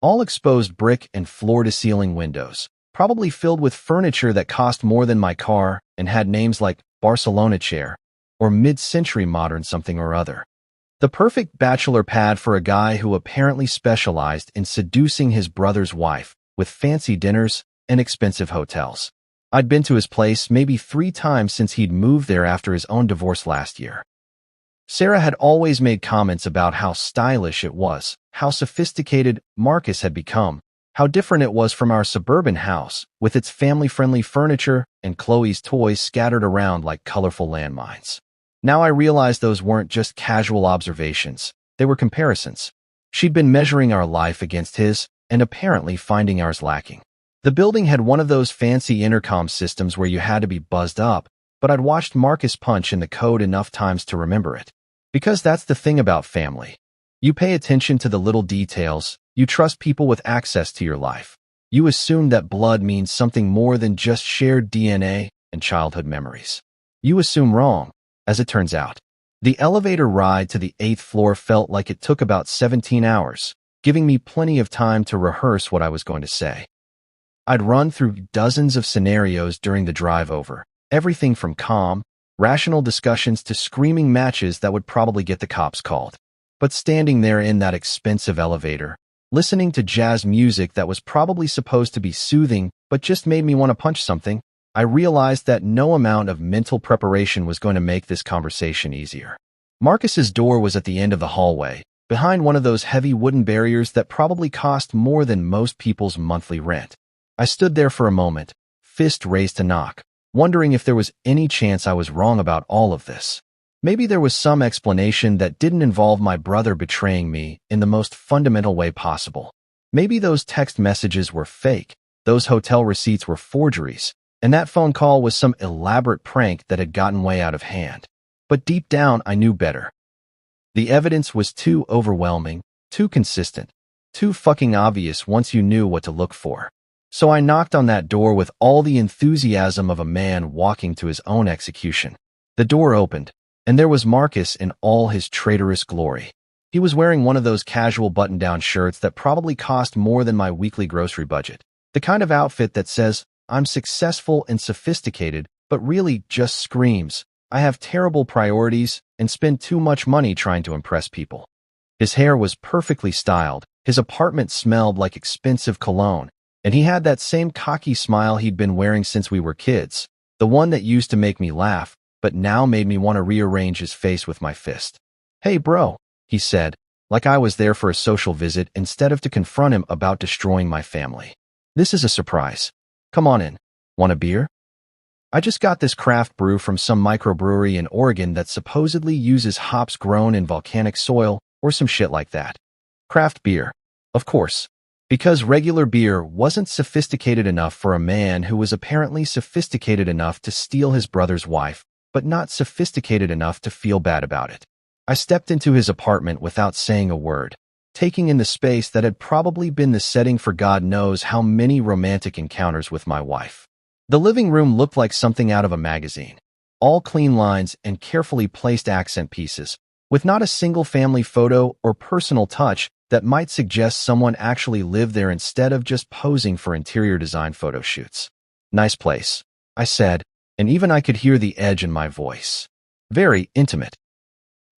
All exposed brick and floor-to-ceiling windows, probably filled with furniture that cost more than my car and had names like Barcelona chair or mid-century modern something or other. The perfect bachelor pad for a guy who apparently specialized in seducing his brother's wife with fancy dinners and expensive hotels. I'd been to his place maybe 3 times since he'd moved there after his own divorce last year. Sarah had always made comments about how stylish it was, how sophisticated Marcus had become, how different it was from our suburban house, with its family-friendly furniture and Chloe's toys scattered around like colorful landmines. Now I realized those weren't just casual observations, they were comparisons. She'd been measuring our life against his, and apparently finding ours lacking. The building had one of those fancy intercom systems where you had to be buzzed up, but I'd watched Marcus punch in the code enough times to remember it. Because that's the thing about family. You pay attention to the little details, you trust people with access to your life. You assume that blood means something more than just shared DNA and childhood memories. You assume wrong, as it turns out. The elevator ride to the 8th floor felt like it took about 17 hours, giving me plenty of time to rehearse what I was going to say. I'd run through dozens of scenarios during the drive over, everything from calm, rational discussions to screaming matches that would probably get the cops called. But standing there in that expensive elevator, listening to jazz music that was probably supposed to be soothing but just made me want to punch something, I realized that no amount of mental preparation was going to make this conversation easier. Marcus's door was at the end of the hallway, behind one of those heavy wooden barriers that probably cost more than most people's monthly rent. I stood there for a moment, fist raised to knock, wondering if there was any chance I was wrong about all of this. Maybe there was some explanation that didn't involve my brother betraying me in the most fundamental way possible. Maybe those text messages were fake, those hotel receipts were forgeries, and that phone call was some elaborate prank that had gotten way out of hand. But deep down, I knew better. The evidence was too overwhelming, too consistent, too fucking obvious once you knew what to look for. So I knocked on that door with all the enthusiasm of a man walking to his own execution. The door opened, and there was Marcus in all his traitorous glory. He was wearing one of those casual button-down shirts that probably cost more than my weekly grocery budget. The kind of outfit that says, "I'm successful and sophisticated," but really just screams, "I have terrible priorities and spend too much money trying to impress people." His hair was perfectly styled, his apartment smelled like expensive cologne, and he had that same cocky smile he'd been wearing since we were kids, the one that used to make me laugh, but now made me want to rearrange his face with my fist. "Hey bro," he said, like I was there for a social visit instead of to confront him about destroying my family. "This is a surprise. Come on in. Want a beer? I just got this craft brew from some microbrewery in Oregon that supposedly uses hops grown in volcanic soil or some shit like that." Craft beer. Of course. Because regular beer wasn't sophisticated enough for a man who was apparently sophisticated enough to steal his brother's wife, but not sophisticated enough to feel bad about it. I stepped into his apartment without saying a word, taking in the space that had probably been the setting for God knows how many romantic encounters with my wife. The living room looked like something out of a magazine. All clean lines and carefully placed accent pieces, with not a single family photo or personal touch that might suggest someone actually lived there instead of just posing for interior design photo shoots. "Nice place," I said, and even I could hear the edge in my voice. "Very intimate."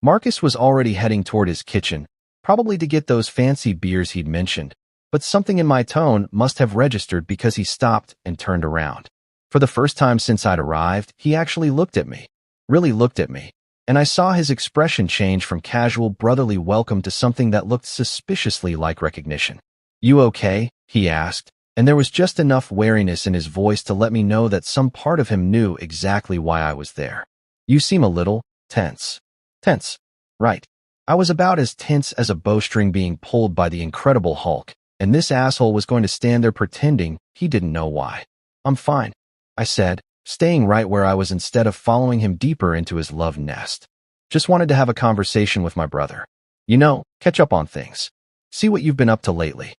Marcus was already heading toward his kitchen, probably to get those fancy beers he'd mentioned, but something in my tone must have registered because he stopped and turned around. For the first time since I'd arrived, he actually looked at me. Really looked at me. And I saw his expression change from casual brotherly welcome to something that looked suspiciously like recognition. "You okay?" he asked, and there was just enough wariness in his voice to let me know that some part of him knew exactly why I was there. "You seem a little tense." Tense. Right. I was about as tense as a bowstring being pulled by the Incredible Hulk, and this asshole was going to stand there pretending he didn't know why. "I'm fine," I said, staying right where I was instead of following him deeper into his love nest. "Just wanted to have a conversation with my brother. You know, catch up on things. See what you've been up to lately."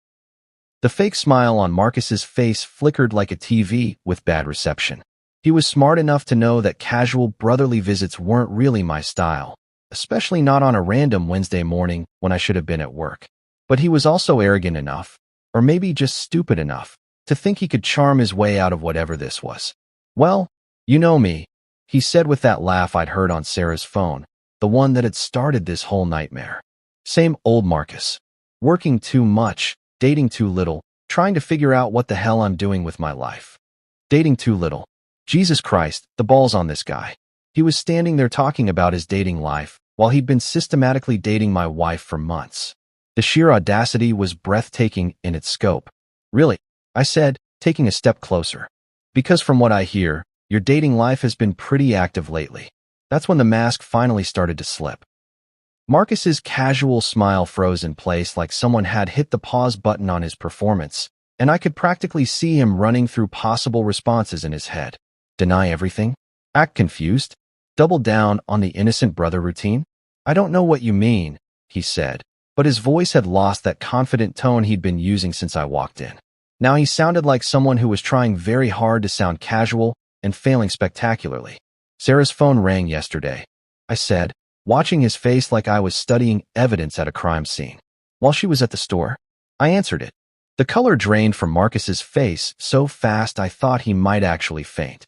The fake smile on Marcus's face flickered like a TV with bad reception. He was smart enough to know that casual brotherly visits weren't really my style, especially not on a random Wednesday morning when I should have been at work. But he was also arrogant enough, or maybe just stupid enough, to think he could charm his way out of whatever this was. "Well, you know me," he said with that laugh I'd heard on Sarah's phone, the one that had started this whole nightmare. Same old Marcus. Working too much, dating too little, trying to figure out what the hell I'm doing with my life. Dating too little. Jesus Christ, the balls on this guy. He was standing there talking about his dating life, while he'd been systematically dating my wife for months. The sheer audacity was breathtaking in its scope. "Really?" I said, taking a step closer. "Because from what I hear, your dating life has been pretty active lately." That's when the mask finally started to slip. Marcus's casual smile froze in place like someone had hit the pause button on his performance, and I could practically see him running through possible responses in his head. Deny everything? Act confused? Double down on the innocent brother routine? "I don't know what you mean," he said, but his voice had lost that confident tone he'd been using since I walked in. Now he sounded like someone who was trying very hard to sound casual and failing spectacularly. "Sarah's phone rang yesterday," I said, watching his face like I was studying evidence at a crime scene. "While she was at the store?" I answered it. The color drained from Marcus's face so fast I thought he might actually faint.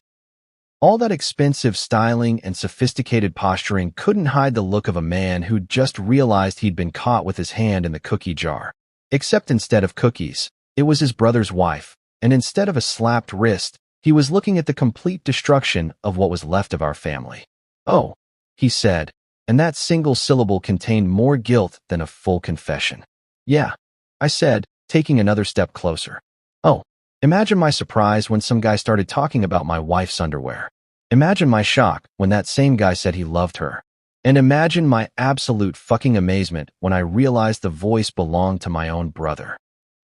All that expensive styling and sophisticated posturing couldn't hide the look of a man who'd just realized he'd been caught with his hand in the cookie jar. Except instead of cookies, it was his brother's wife, and instead of a slapped wrist, he was looking at the complete destruction of what was left of our family. "Oh," he said, and that single syllable contained more guilt than a full confession. "Yeah," I said, taking another step closer. "Oh." Imagine my surprise when some guy started talking about my wife's underwear. Imagine my shock when that same guy said he loved her. And imagine my absolute fucking amazement when I realized the voice belonged to my own brother.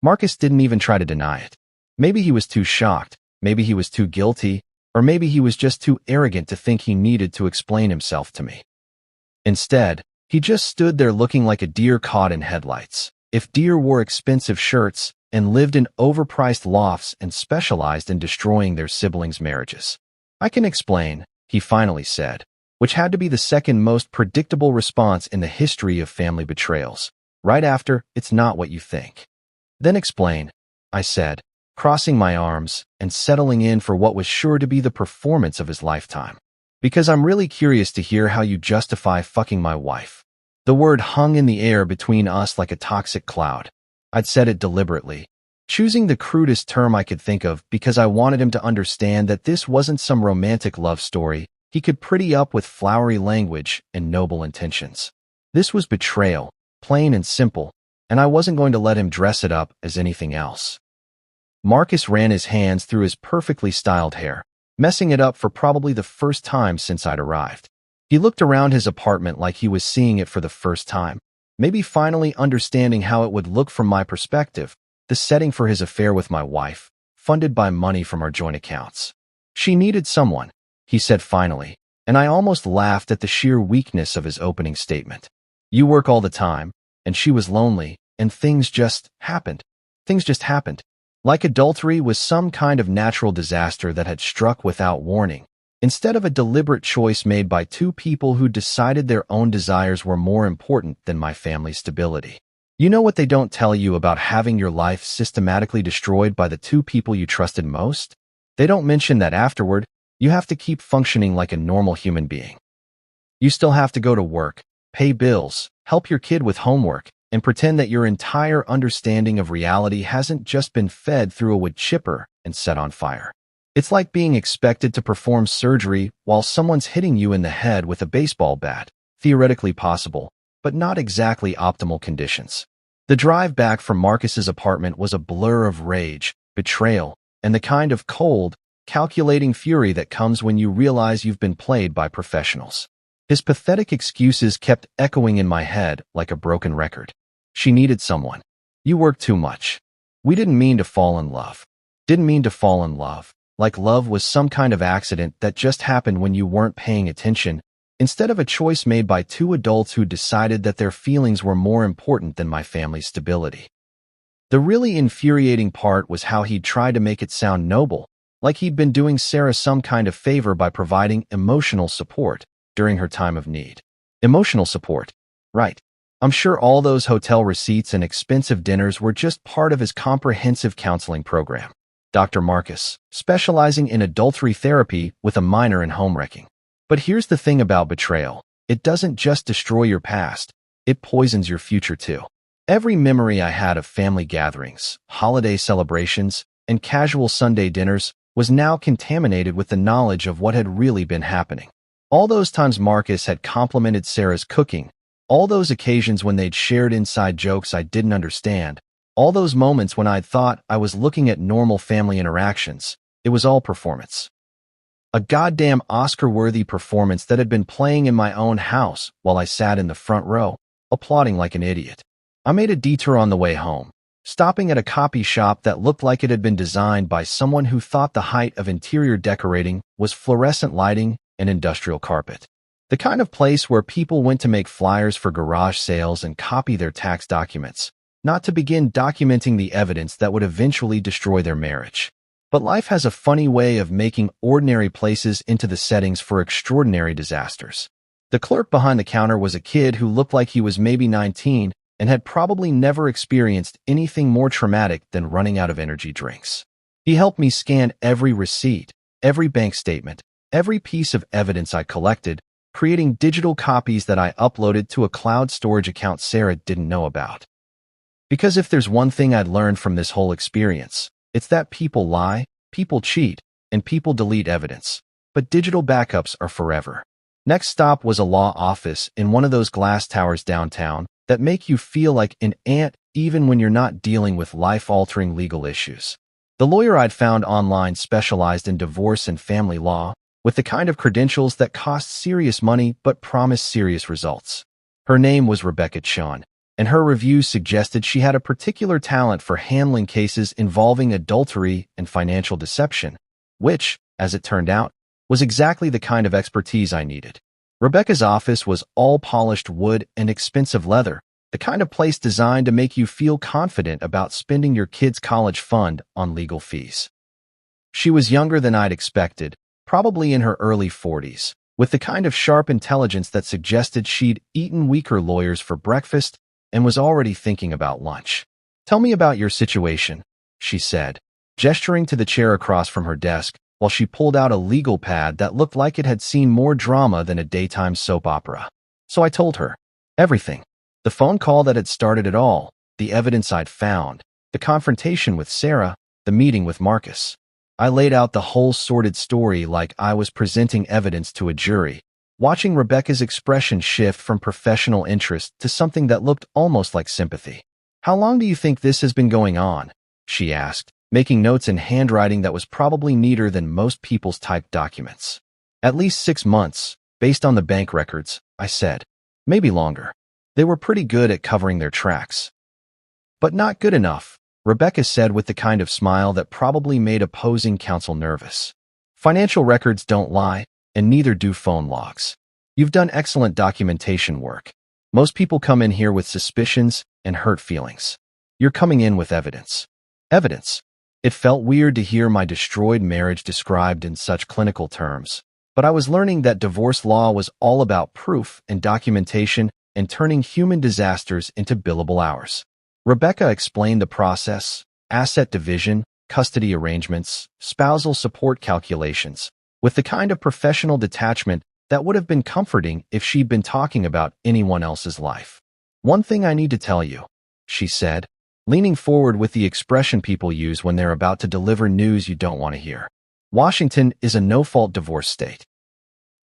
Marcus didn't even try to deny it. Maybe he was too shocked, maybe he was too guilty, or maybe he was just too arrogant to think he needed to explain himself to me. Instead, he just stood there looking like a deer caught in headlights. If deer wore expensive shirts, and lived in overpriced lofts and specialized in destroying their siblings' marriages. "I can explain," he finally said, which had to be the second most predictable response in the history of family betrayals, right after "it's not what you think." "Then explain," I said, crossing my arms and settling in for what was sure to be the performance of his lifetime. "Because I'm really curious to hear how you justify fucking my wife." The word hung in the air between us like a toxic cloud. I'd said it deliberately, choosing the crudest term I could think of because I wanted him to understand that this wasn't some romantic love story he could pretty up with flowery language and noble intentions. This was betrayal, plain and simple, and I wasn't going to let him dress it up as anything else. Marcus ran his hands through his perfectly styled hair, messing it up for probably the first time since I'd arrived. He looked around his apartment like he was seeing it for the first time. Maybe finally understanding how it would look from my perspective, the setting for his affair with my wife, funded by money from our joint accounts. "She needed someone," he said finally, and I almost laughed at the sheer weakness of his opening statement. "You work all the time, and she was lonely, and things just happened. Things just happened. Like adultery was some kind of natural disaster that had struck without warning, instead of a deliberate choice made by two people who decided their own desires were more important than my family's stability. You know what they don't tell you about having your life systematically destroyed by the two people you trusted most? They don't mention that afterward, you have to keep functioning like a normal human being. You still have to go to work, pay bills, help your kid with homework, and pretend that your entire understanding of reality hasn't just been fed through a wood chipper and set on fire. It's like being expected to perform surgery while someone's hitting you in the head with a baseball bat. Theoretically possible, but not exactly optimal conditions. The drive back from Marcus's apartment was a blur of rage, betrayal, and the kind of cold, calculating fury that comes when you realize you've been played by professionals. His pathetic excuses kept echoing in my head like a broken record. She needed someone. You work too much. We didn't mean to fall in love. Didn't mean to fall in love. Like love was some kind of accident that just happened when you weren't paying attention, instead of a choice made by two adults who decided that their feelings were more important than my family's stability. The really infuriating part was how he'd tried to make it sound noble, like he'd been doing Sarah some kind of favor by providing emotional support during her time of need. Emotional support. Right. I'm sure all those hotel receipts and expensive dinners were just part of his comprehensive counseling program. Dr. Marcus, specializing in adultery therapy with a minor in homewrecking. But here's the thing about betrayal. It doesn't just destroy your past, it poisons your future too. Every memory I had of family gatherings, holiday celebrations, and casual Sunday dinners was now contaminated with the knowledge of what had really been happening. All those times Marcus had complimented Sarah's cooking, all those occasions when they'd shared inside jokes I didn't understand, all those moments when I'd thought I was looking at normal family interactions, it was all performance. A goddamn Oscar-worthy performance that had been playing in my own house while I sat in the front row, applauding like an idiot. I made a detour on the way home, stopping at a copy shop that looked like it had been designed by someone who thought the height of interior decorating was fluorescent lighting and industrial carpet. The kind of place where people went to make flyers for garage sales and copy their tax documents, not to begin documenting the evidence that would eventually destroy their marriage. But life has a funny way of making ordinary places into the settings for extraordinary disasters. The clerk behind the counter was a kid who looked like he was maybe 19 and had probably never experienced anything more traumatic than running out of energy drinks. He helped me scan every receipt, every bank statement, every piece of evidence I collected, creating digital copies that I uploaded to a cloud storage account Sarah didn't know about. Because if there's one thing I'd learned from this whole experience, it's that people lie, people cheat, and people delete evidence. But digital backups are forever. Next stop was a law office in one of those glass towers downtown that make you feel like an ant even when you're not dealing with life-altering legal issues. The lawyer I'd found online specialized in divorce and family law, with the kind of credentials that cost serious money but promise serious results. Her name was Rebecca Chun, and her reviews suggested she had a particular talent for handling cases involving adultery and financial deception, which, as it turned out, was exactly the kind of expertise I needed. Rebecca's office was all polished wood and expensive leather, the kind of place designed to make you feel confident about spending your kid's college fund on legal fees. She was younger than I'd expected, probably in her early 40s, with the kind of sharp intelligence that suggested she'd eaten weaker lawyers for breakfast and was already thinking about lunch. "Tell me about your situation," she said, gesturing to the chair across from her desk while she pulled out a legal pad that looked like it had seen more drama than a daytime soap opera. So I told her. Everything. The phone call that had started it all, the evidence I'd found, the confrontation with Sarah, the meeting with Marcus. I laid out the whole sordid story like I was presenting evidence to a jury, watching Rebecca's expression shift from professional interest to something that looked almost like sympathy. "How long do you think this has been going on?" she asked, making notes in handwriting that was probably neater than most people's typed documents. "At least 6 months, based on the bank records," I said. "Maybe longer." They were pretty good at covering their tracks. "But not good enough," Rebecca said with the kind of smile that probably made opposing counsel nervous. "Financial records don't lie, and neither do phone logs. You've done excellent documentation work. Most people come in here with suspicions and hurt feelings. You're coming in with evidence." Evidence. It felt weird to hear my destroyed marriage described in such clinical terms, but I was learning that divorce law was all about proof and documentation and turning human disasters into billable hours. Rebecca explained the process: asset division, custody arrangements, spousal support calculations, with the kind of professional detachment that would have been comforting if she'd been talking about anyone else's life. One thing I need to tell you, she said, leaning forward with the expression people use when they're about to deliver news you don't want to hear. Washington is a no-fault divorce state.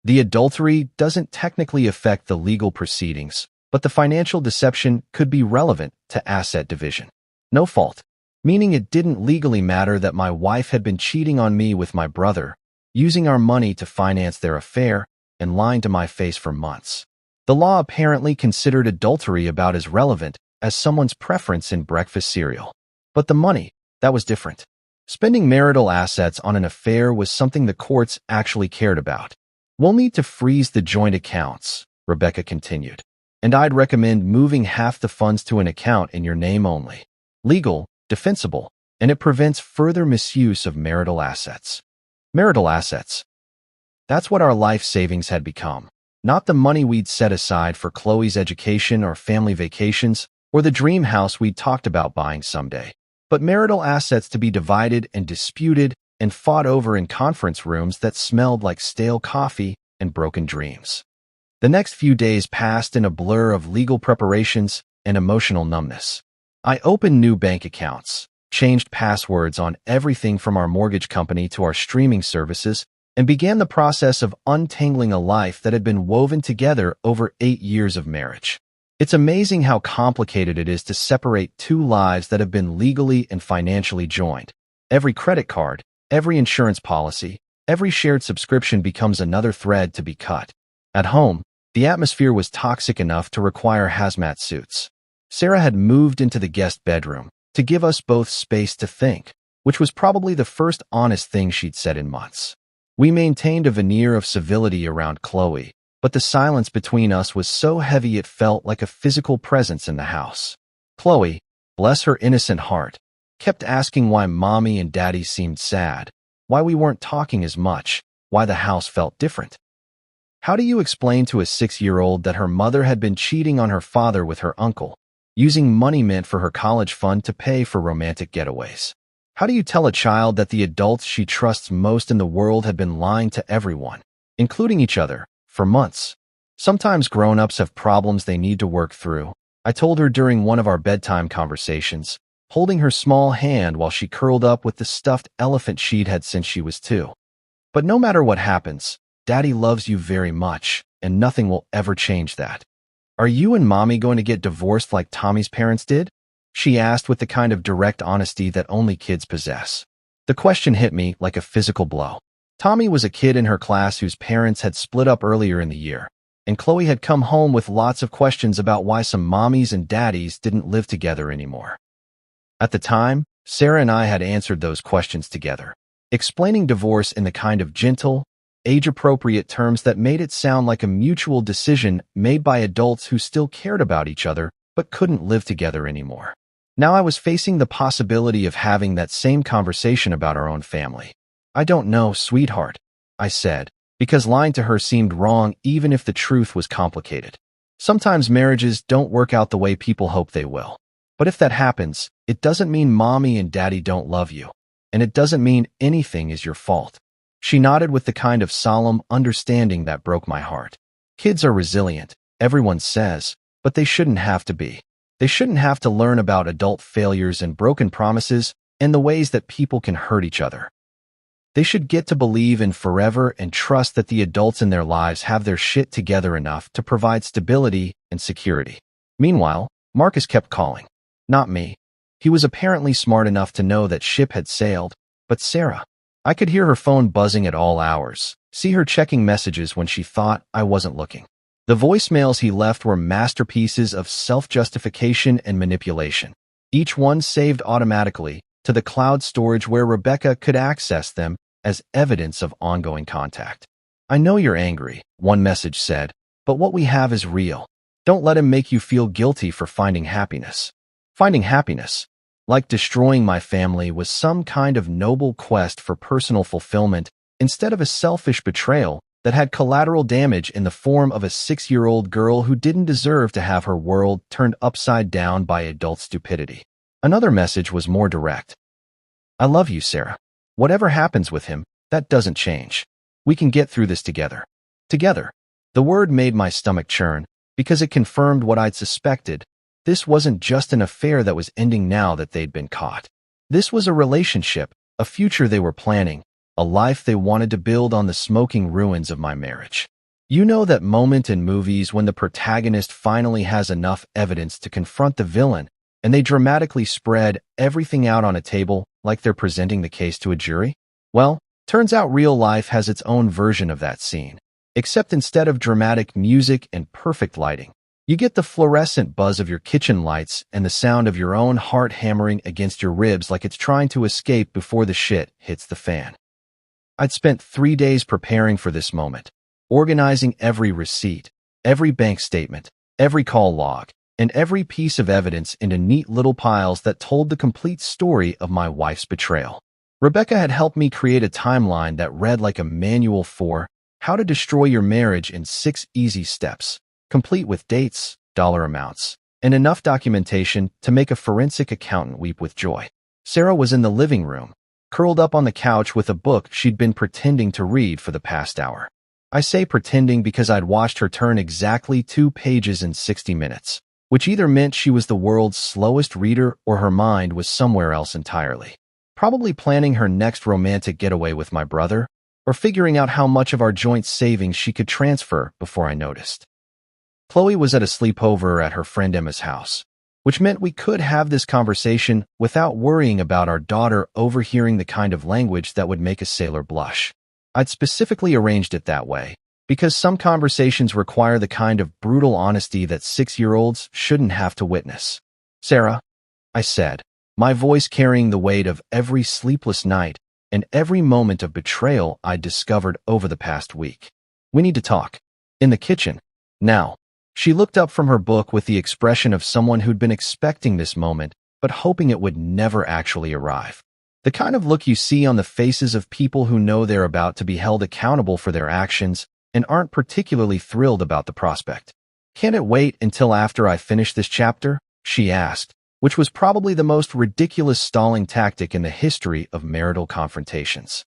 The adultery doesn't technically affect the legal proceedings, but the financial deception could be relevant to asset division. No fault, meaning it didn't legally matter that my wife had been cheating on me with my brother, using our money to finance their affair, and lying to my face for months. The law apparently considered adultery about as relevant as someone's preference in breakfast cereal. But the money, that was different. Spending marital assets on an affair was something the courts actually cared about. We'll need to freeze the joint accounts, Rebecca continued. And I'd recommend moving half the funds to an account in your name only. Legal, defensible, and it prevents further misuse of marital assets. Marital assets. That's what our life savings had become. Not the money we'd set aside for Chloe's education or family vacations, or the dream house we'd talked about buying someday, but marital assets to be divided and disputed and fought over in conference rooms that smelled like stale coffee and broken dreams. The next few days passed in a blur of legal preparations and emotional numbness. I opened new bank accounts, changed passwords on everything from our mortgage company to our streaming services, and began the process of untangling a life that had been woven together over 8 years of marriage. It's amazing how complicated it is to separate two lives that have been legally and financially joined. Every credit card, every insurance policy, every shared subscription becomes another thread to be cut. At home, the atmosphere was toxic enough to require hazmat suits. Sarah had moved into the guest bedroom to give us both space to think, which was probably the first honest thing she'd said in months. We maintained a veneer of civility around Chloe, but the silence between us was so heavy it felt like a physical presence in the house. Chloe, bless her innocent heart, kept asking why Mommy and Daddy seemed sad, why we weren't talking as much, why the house felt different. How do you explain to a 6-year-old that her mother had been cheating on her father with her uncle, using money meant for her college fund to pay for romantic getaways? How do you tell a child that the adults she trusts most in the world had been lying to everyone, including each other, for months? Sometimes grown-ups have problems they need to work through, I told her during one of our bedtime conversations, holding her small hand while she curled up with the stuffed elephant she'd had since she was 2. But no matter what happens, Daddy loves you very much, and nothing will ever change that. Are you and Mommy going to get divorced like Tommy's parents did? She asked with the kind of direct honesty that only kids possess. The question hit me like a physical blow. Tommy was a kid in her class whose parents had split up earlier in the year, and Chloe had come home with lots of questions about why some mommies and daddies didn't live together anymore. At the time, Sarah and I had answered those questions together, explaining divorce in the kind of gentle, age-appropriate terms that made it sound like a mutual decision made by adults who still cared about each other but couldn't live together anymore. Now I was facing the possibility of having that same conversation about our own family. I don't know, sweetheart, I said, because lying to her seemed wrong even if the truth was complicated. Sometimes marriages don't work out the way people hope they will. But if that happens, it doesn't mean Mommy and Daddy don't love you, and it doesn't mean anything is your fault. She nodded with the kind of solemn understanding that broke my heart. Kids are resilient, everyone says, but they shouldn't have to be. They shouldn't have to learn about adult failures and broken promises and the ways that people can hurt each other. They should get to believe in forever and trust that the adults in their lives have their shit together enough to provide stability and security. Meanwhile, Marcus kept calling. Not me. He was apparently smart enough to know that ship had sailed, but Sarah. I could hear her phone buzzing at all hours, see her checking messages when she thought I wasn't looking. The voicemails he left were masterpieces of self-justification and manipulation, each one saved automatically to the cloud storage where Rebecca could access them as evidence of ongoing contact. I know you're angry, one message said, but what we have is real. Don't let him make you feel guilty for finding happiness. Finding happiness, like destroying my family, was some kind of noble quest for personal fulfillment instead of a selfish betrayal that had collateral damage in the form of a 6-year-old girl who didn't deserve to have her world turned upside down by adult stupidity. Another message was more direct. I love you, Sarah. Whatever happens with him, that doesn't change. We can get through this together. Together. The word made my stomach churn, because it confirmed what I'd suspected. This wasn't just an affair that was ending now that they'd been caught. This was a relationship, a future they were planning, a life they wanted to build on the smoking ruins of my marriage. You know that moment in movies when the protagonist finally has enough evidence to confront the villain, and they dramatically spread everything out on a table like they're presenting the case to a jury? Well, turns out real life has its own version of that scene. Except instead of dramatic music and perfect lighting, you get the fluorescent buzz of your kitchen lights and the sound of your own heart hammering against your ribs like it's trying to escape before the shit hits the fan. I'd spent 3 days preparing for this moment, organizing every receipt, every bank statement, every call log, and every piece of evidence into neat little piles that told the complete story of my wife's betrayal. Rebecca had helped me create a timeline that read like a manual for how to destroy your marriage in 6 easy steps, complete with dates, dollar amounts, and enough documentation to make a forensic accountant weep with joy. Sarah was in the living room, curled up on the couch with a book she'd been pretending to read for the past hour. I say pretending because I'd watched her turn exactly 2 pages in 60 minutes, which either meant she was the world's slowest reader or her mind was somewhere else entirely. Probably planning her next romantic getaway with my brother, or figuring out how much of our joint savings she could transfer before I noticed. Chloe was at a sleepover at her friend Emma's house, which meant we could have this conversation without worrying about our daughter overhearing the kind of language that would make a sailor blush. I'd specifically arranged it that way, because some conversations require the kind of brutal honesty that 6-year-olds shouldn't have to witness. "Sarah," I said, my voice carrying the weight of every sleepless night and every moment of betrayal I'd discovered over the past week. "We need to talk. In the kitchen. Now." She looked up from her book with the expression of someone who'd been expecting this moment, but hoping it would never actually arrive. The kind of look you see on the faces of people who know they're about to be held accountable for their actions and aren't particularly thrilled about the prospect. "Can't it wait until after I finish this chapter?" she asked, which was probably the most ridiculous stalling tactic in the history of marital confrontations.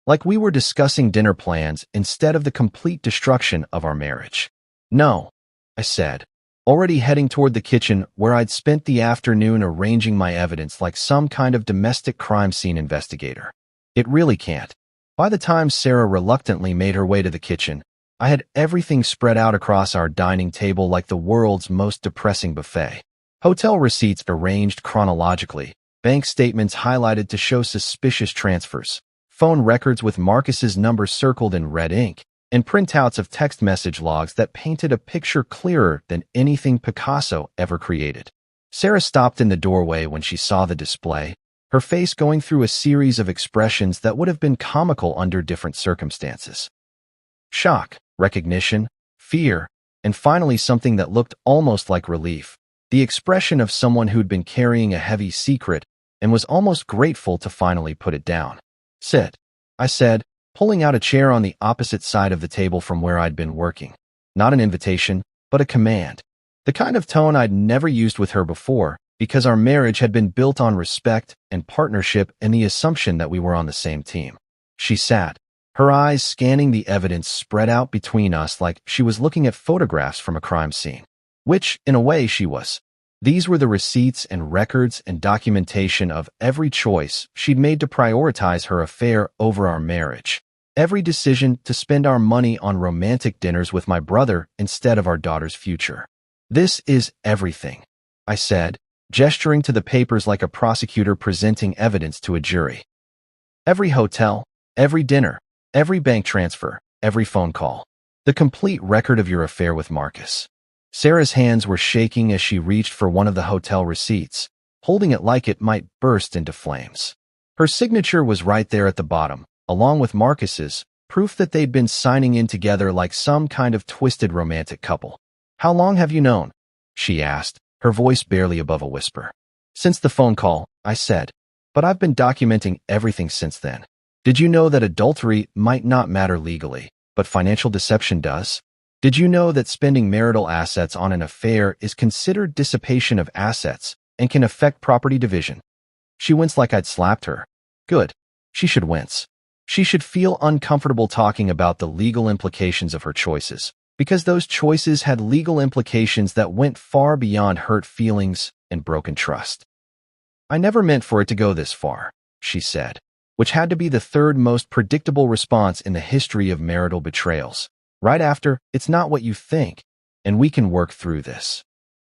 Like we were discussing dinner plans instead of the complete destruction of our marriage. "No," I said, already heading toward the kitchen where I'd spent the afternoon arranging my evidence like some kind of domestic crime scene investigator. "It really can't." By the time Sarah reluctantly made her way to the kitchen, I had everything spread out across our dining table like the world's most depressing buffet. Hotel receipts arranged chronologically, bank statements highlighted to show suspicious transfers, phone records with Marcus's number circled in red ink, and printouts of text message logs that painted a picture clearer than anything Picasso ever created. Sarah stopped in the doorway when she saw the display, her face going through a series of expressions that would have been comical under different circumstances. Shock, recognition, fear, and finally something that looked almost like relief, the expression of someone who'd been carrying a heavy secret and was almost grateful to finally put it down. "Sit," I said, pulling out a chair on the opposite side of the table from where I'd been working. Not an invitation, but a command. The kind of tone I'd never used with her before, because our marriage had been built on respect and partnership and the assumption that we were on the same team. She sat, her eyes scanning the evidence spread out between us like she was looking at photographs from a crime scene. Which, in a way, she was. These were the receipts and records and documentation of every choice she'd made to prioritize her affair over our marriage. Every decision to spend our money on romantic dinners with my brother instead of our daughter's future. "This is everything," I said, gesturing to the papers like a prosecutor presenting evidence to a jury. "Every hotel, every dinner, every bank transfer, every phone call. The complete record of your affair with Marcus." Sarah's hands were shaking as she reached for one of the hotel receipts, holding it like it might burst into flames. Her signature was right there at the bottom, along with Marcus's, proof that they'd been signing in together like some kind of twisted romantic couple. "How long have you known?" she asked, her voice barely above a whisper. "Since the phone call," I said, "but I've been documenting everything since then. Did you know that adultery might not matter legally, but financial deception does? Did you know that spending marital assets on an affair is considered dissipation of assets and can affect property division?" She winced like I'd slapped her. Good. She should wince. She should feel uncomfortable talking about the legal implications of her choices. because those choices had legal implications that went far beyond hurt feelings and broken trust. I never meant for it to go this far, she said, which had to be the third most predictable response in the history of marital betrayals. Right after, "It's not what you think, and we can work through this."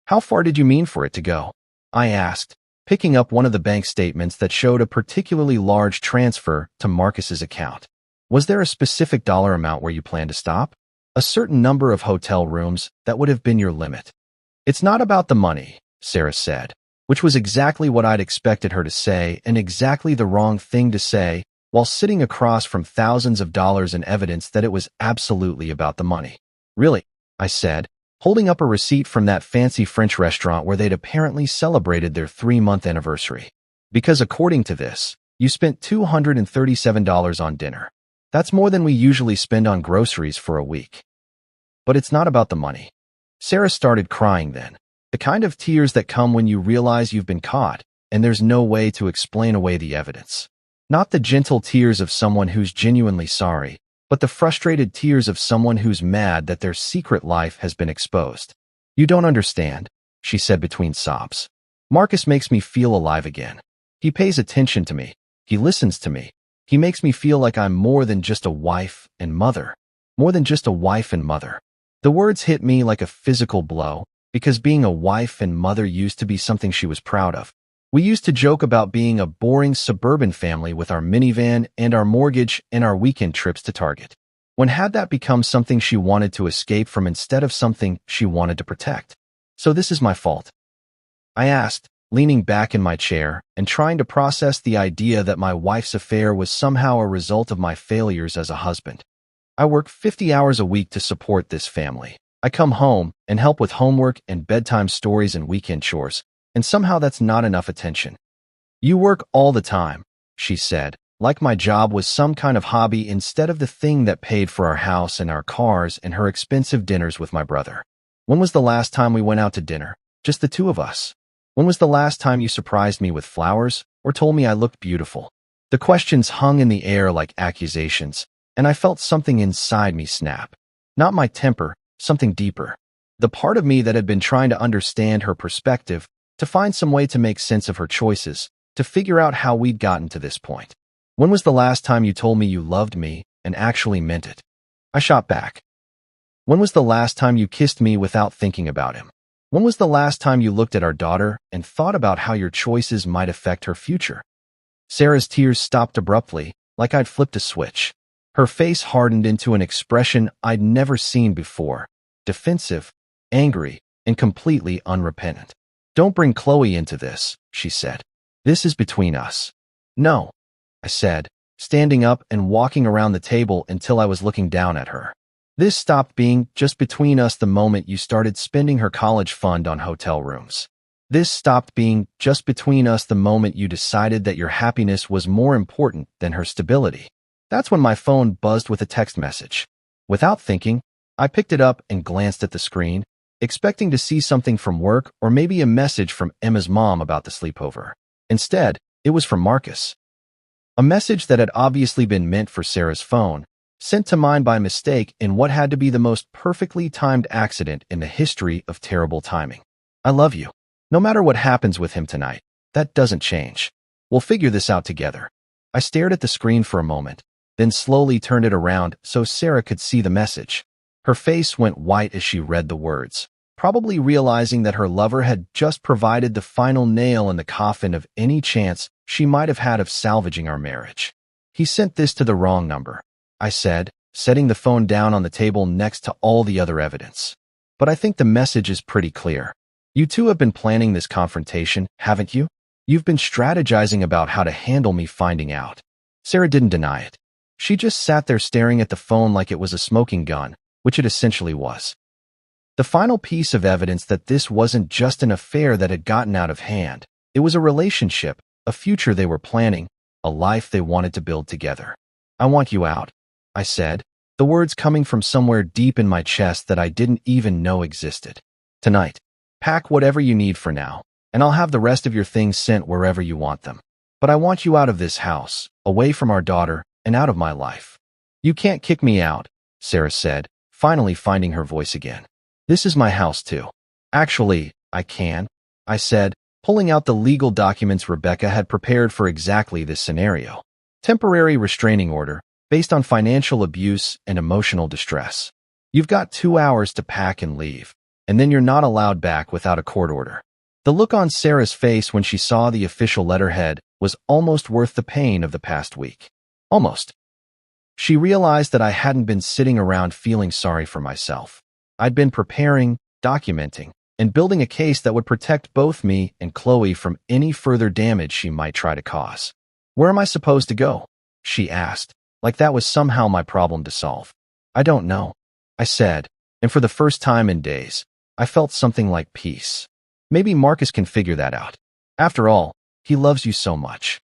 "How far did you mean for it to go?" I asked, picking up one of the bank statements that showed a particularly large transfer to Marcus's account. "Was there a specific dollar amount where you planned to stop? A certain number of hotel rooms, that would have been your limit?" "It's not about the money," Sarah said, which was exactly what I'd expected her to say and exactly the wrong thing to say, while sitting across from thousands of dollars in evidence that it was absolutely about the money. "Really?" I said, holding up a receipt from that fancy French restaurant where they'd apparently celebrated their 3-month anniversary. "Because according to this, you spent $237 on dinner. That's more than we usually spend on groceries for a week." "But it's not about the money." Sarah started crying then, the kind of tears that come when you realize you've been caught and there's no way to explain away the evidence. Not the gentle tears of someone who's genuinely sorry, but the frustrated tears of someone who's mad that their secret life has been exposed. "You don't understand," she said between sobs. "Marcus makes me feel alive again. He pays attention to me. He listens to me. He makes me feel like I'm more than just a wife and mother. More than just a wife and mother." The words hit me like a physical blow, because being a wife and mother used to be something she was proud of. We used to joke about being a boring suburban family with our minivan and our mortgage and our weekend trips to Target. When had that become something she wanted to escape from instead of something she wanted to protect? "So this is my fault?" I asked, leaning back in my chair and trying to process the idea that my wife's affair was somehow a result of my failures as a husband. "I work 50 hours a week to support this family. I come home and help with homework and bedtime stories and weekend chores, and somehow that's not enough attention." "You work all the time," she said, like my job was some kind of hobby instead of the thing that paid for our house and our cars and her expensive dinners with my brother. "When was the last time we went out to dinner? Just the two of us? When was the last time you surprised me with flowers or told me I looked beautiful?" The questions hung in the air like accusations, and I felt something inside me snap. Not my temper, something deeper. The part of me that had been trying to understand her perspective, to find some way to make sense of her choices, to figure out how we'd gotten to this point. "When was the last time you told me you loved me and actually meant it?" I shot back. "When was the last time you kissed me without thinking about him? When was the last time you looked at our daughter and thought about how your choices might affect her future?" Sarah's tears stopped abruptly, like I'd flipped a switch. Her face hardened into an expression I'd never seen before, defensive, angry, and completely unrepentant. "Don't bring Chloe into this," she said. "This is between us." "No," I said, standing up and walking around the table until I was looking down at her. "This stopped being just between us the moment you started spending her college fund on hotel rooms. This stopped being just between us the moment you decided that your happiness was more important than her stability." That's when my phone buzzed with a text message. Without thinking, I picked it up and glanced at the screen, expecting to see something from work or maybe a message from Emma's mom about the sleepover. Instead, it was from Marcus. A message that had obviously been meant for Sarah's phone, sent to mine by mistake in what had to be the most perfectly timed accident in the history of terrible timing. "I love you. No matter what happens with him tonight, that doesn't change. We'll figure this out together." I stared at the screen for a moment, then slowly turned it around so Sarah could see the message. Her face went white as she read the words, probably realizing that her lover had just provided the final nail in the coffin of any chance she might have had of salvaging our marriage. "He sent this to the wrong number," I said, setting the phone down on the table next to all the other evidence. "But I think the message is pretty clear. You two have been planning this confrontation, haven't you? You've been strategizing about how to handle me finding out." Sarah didn't deny it. She just sat there staring at the phone like it was a smoking gun, which it essentially was. The final piece of evidence that this wasn't just an affair that had gotten out of hand. It was a relationship, a future they were planning, a life they wanted to build together. "I want you out," I said, the words coming from somewhere deep in my chest that I didn't even know existed. "Tonight. Pack whatever you need for now, and I'll have the rest of your things sent wherever you want them. But I want you out of this house, away from our daughter, and out of my life." "You can't kick me out," Sarah said, finally finding her voice again. This is my house too. Actually, I can, I said, pulling out the legal documents Rebecca had prepared for exactly this scenario. Temporary restraining order, based on financial abuse and emotional distress. You've got 2 hours to pack and leave, and then you're not allowed back without a court order. The look on Sarah's face when she saw the official letterhead was almost worth the pain of the past week. Almost. She realized that I hadn't been sitting around feeling sorry for myself. I'd been preparing, documenting, and building a case that would protect both me and Chloe from any further damage she might try to cause. Where am I supposed to go? She asked, like that was somehow my problem to solve. I don't know, I said, and for the first time in days, I felt something like peace. Maybe Marcus can figure that out. After all, he loves you so much.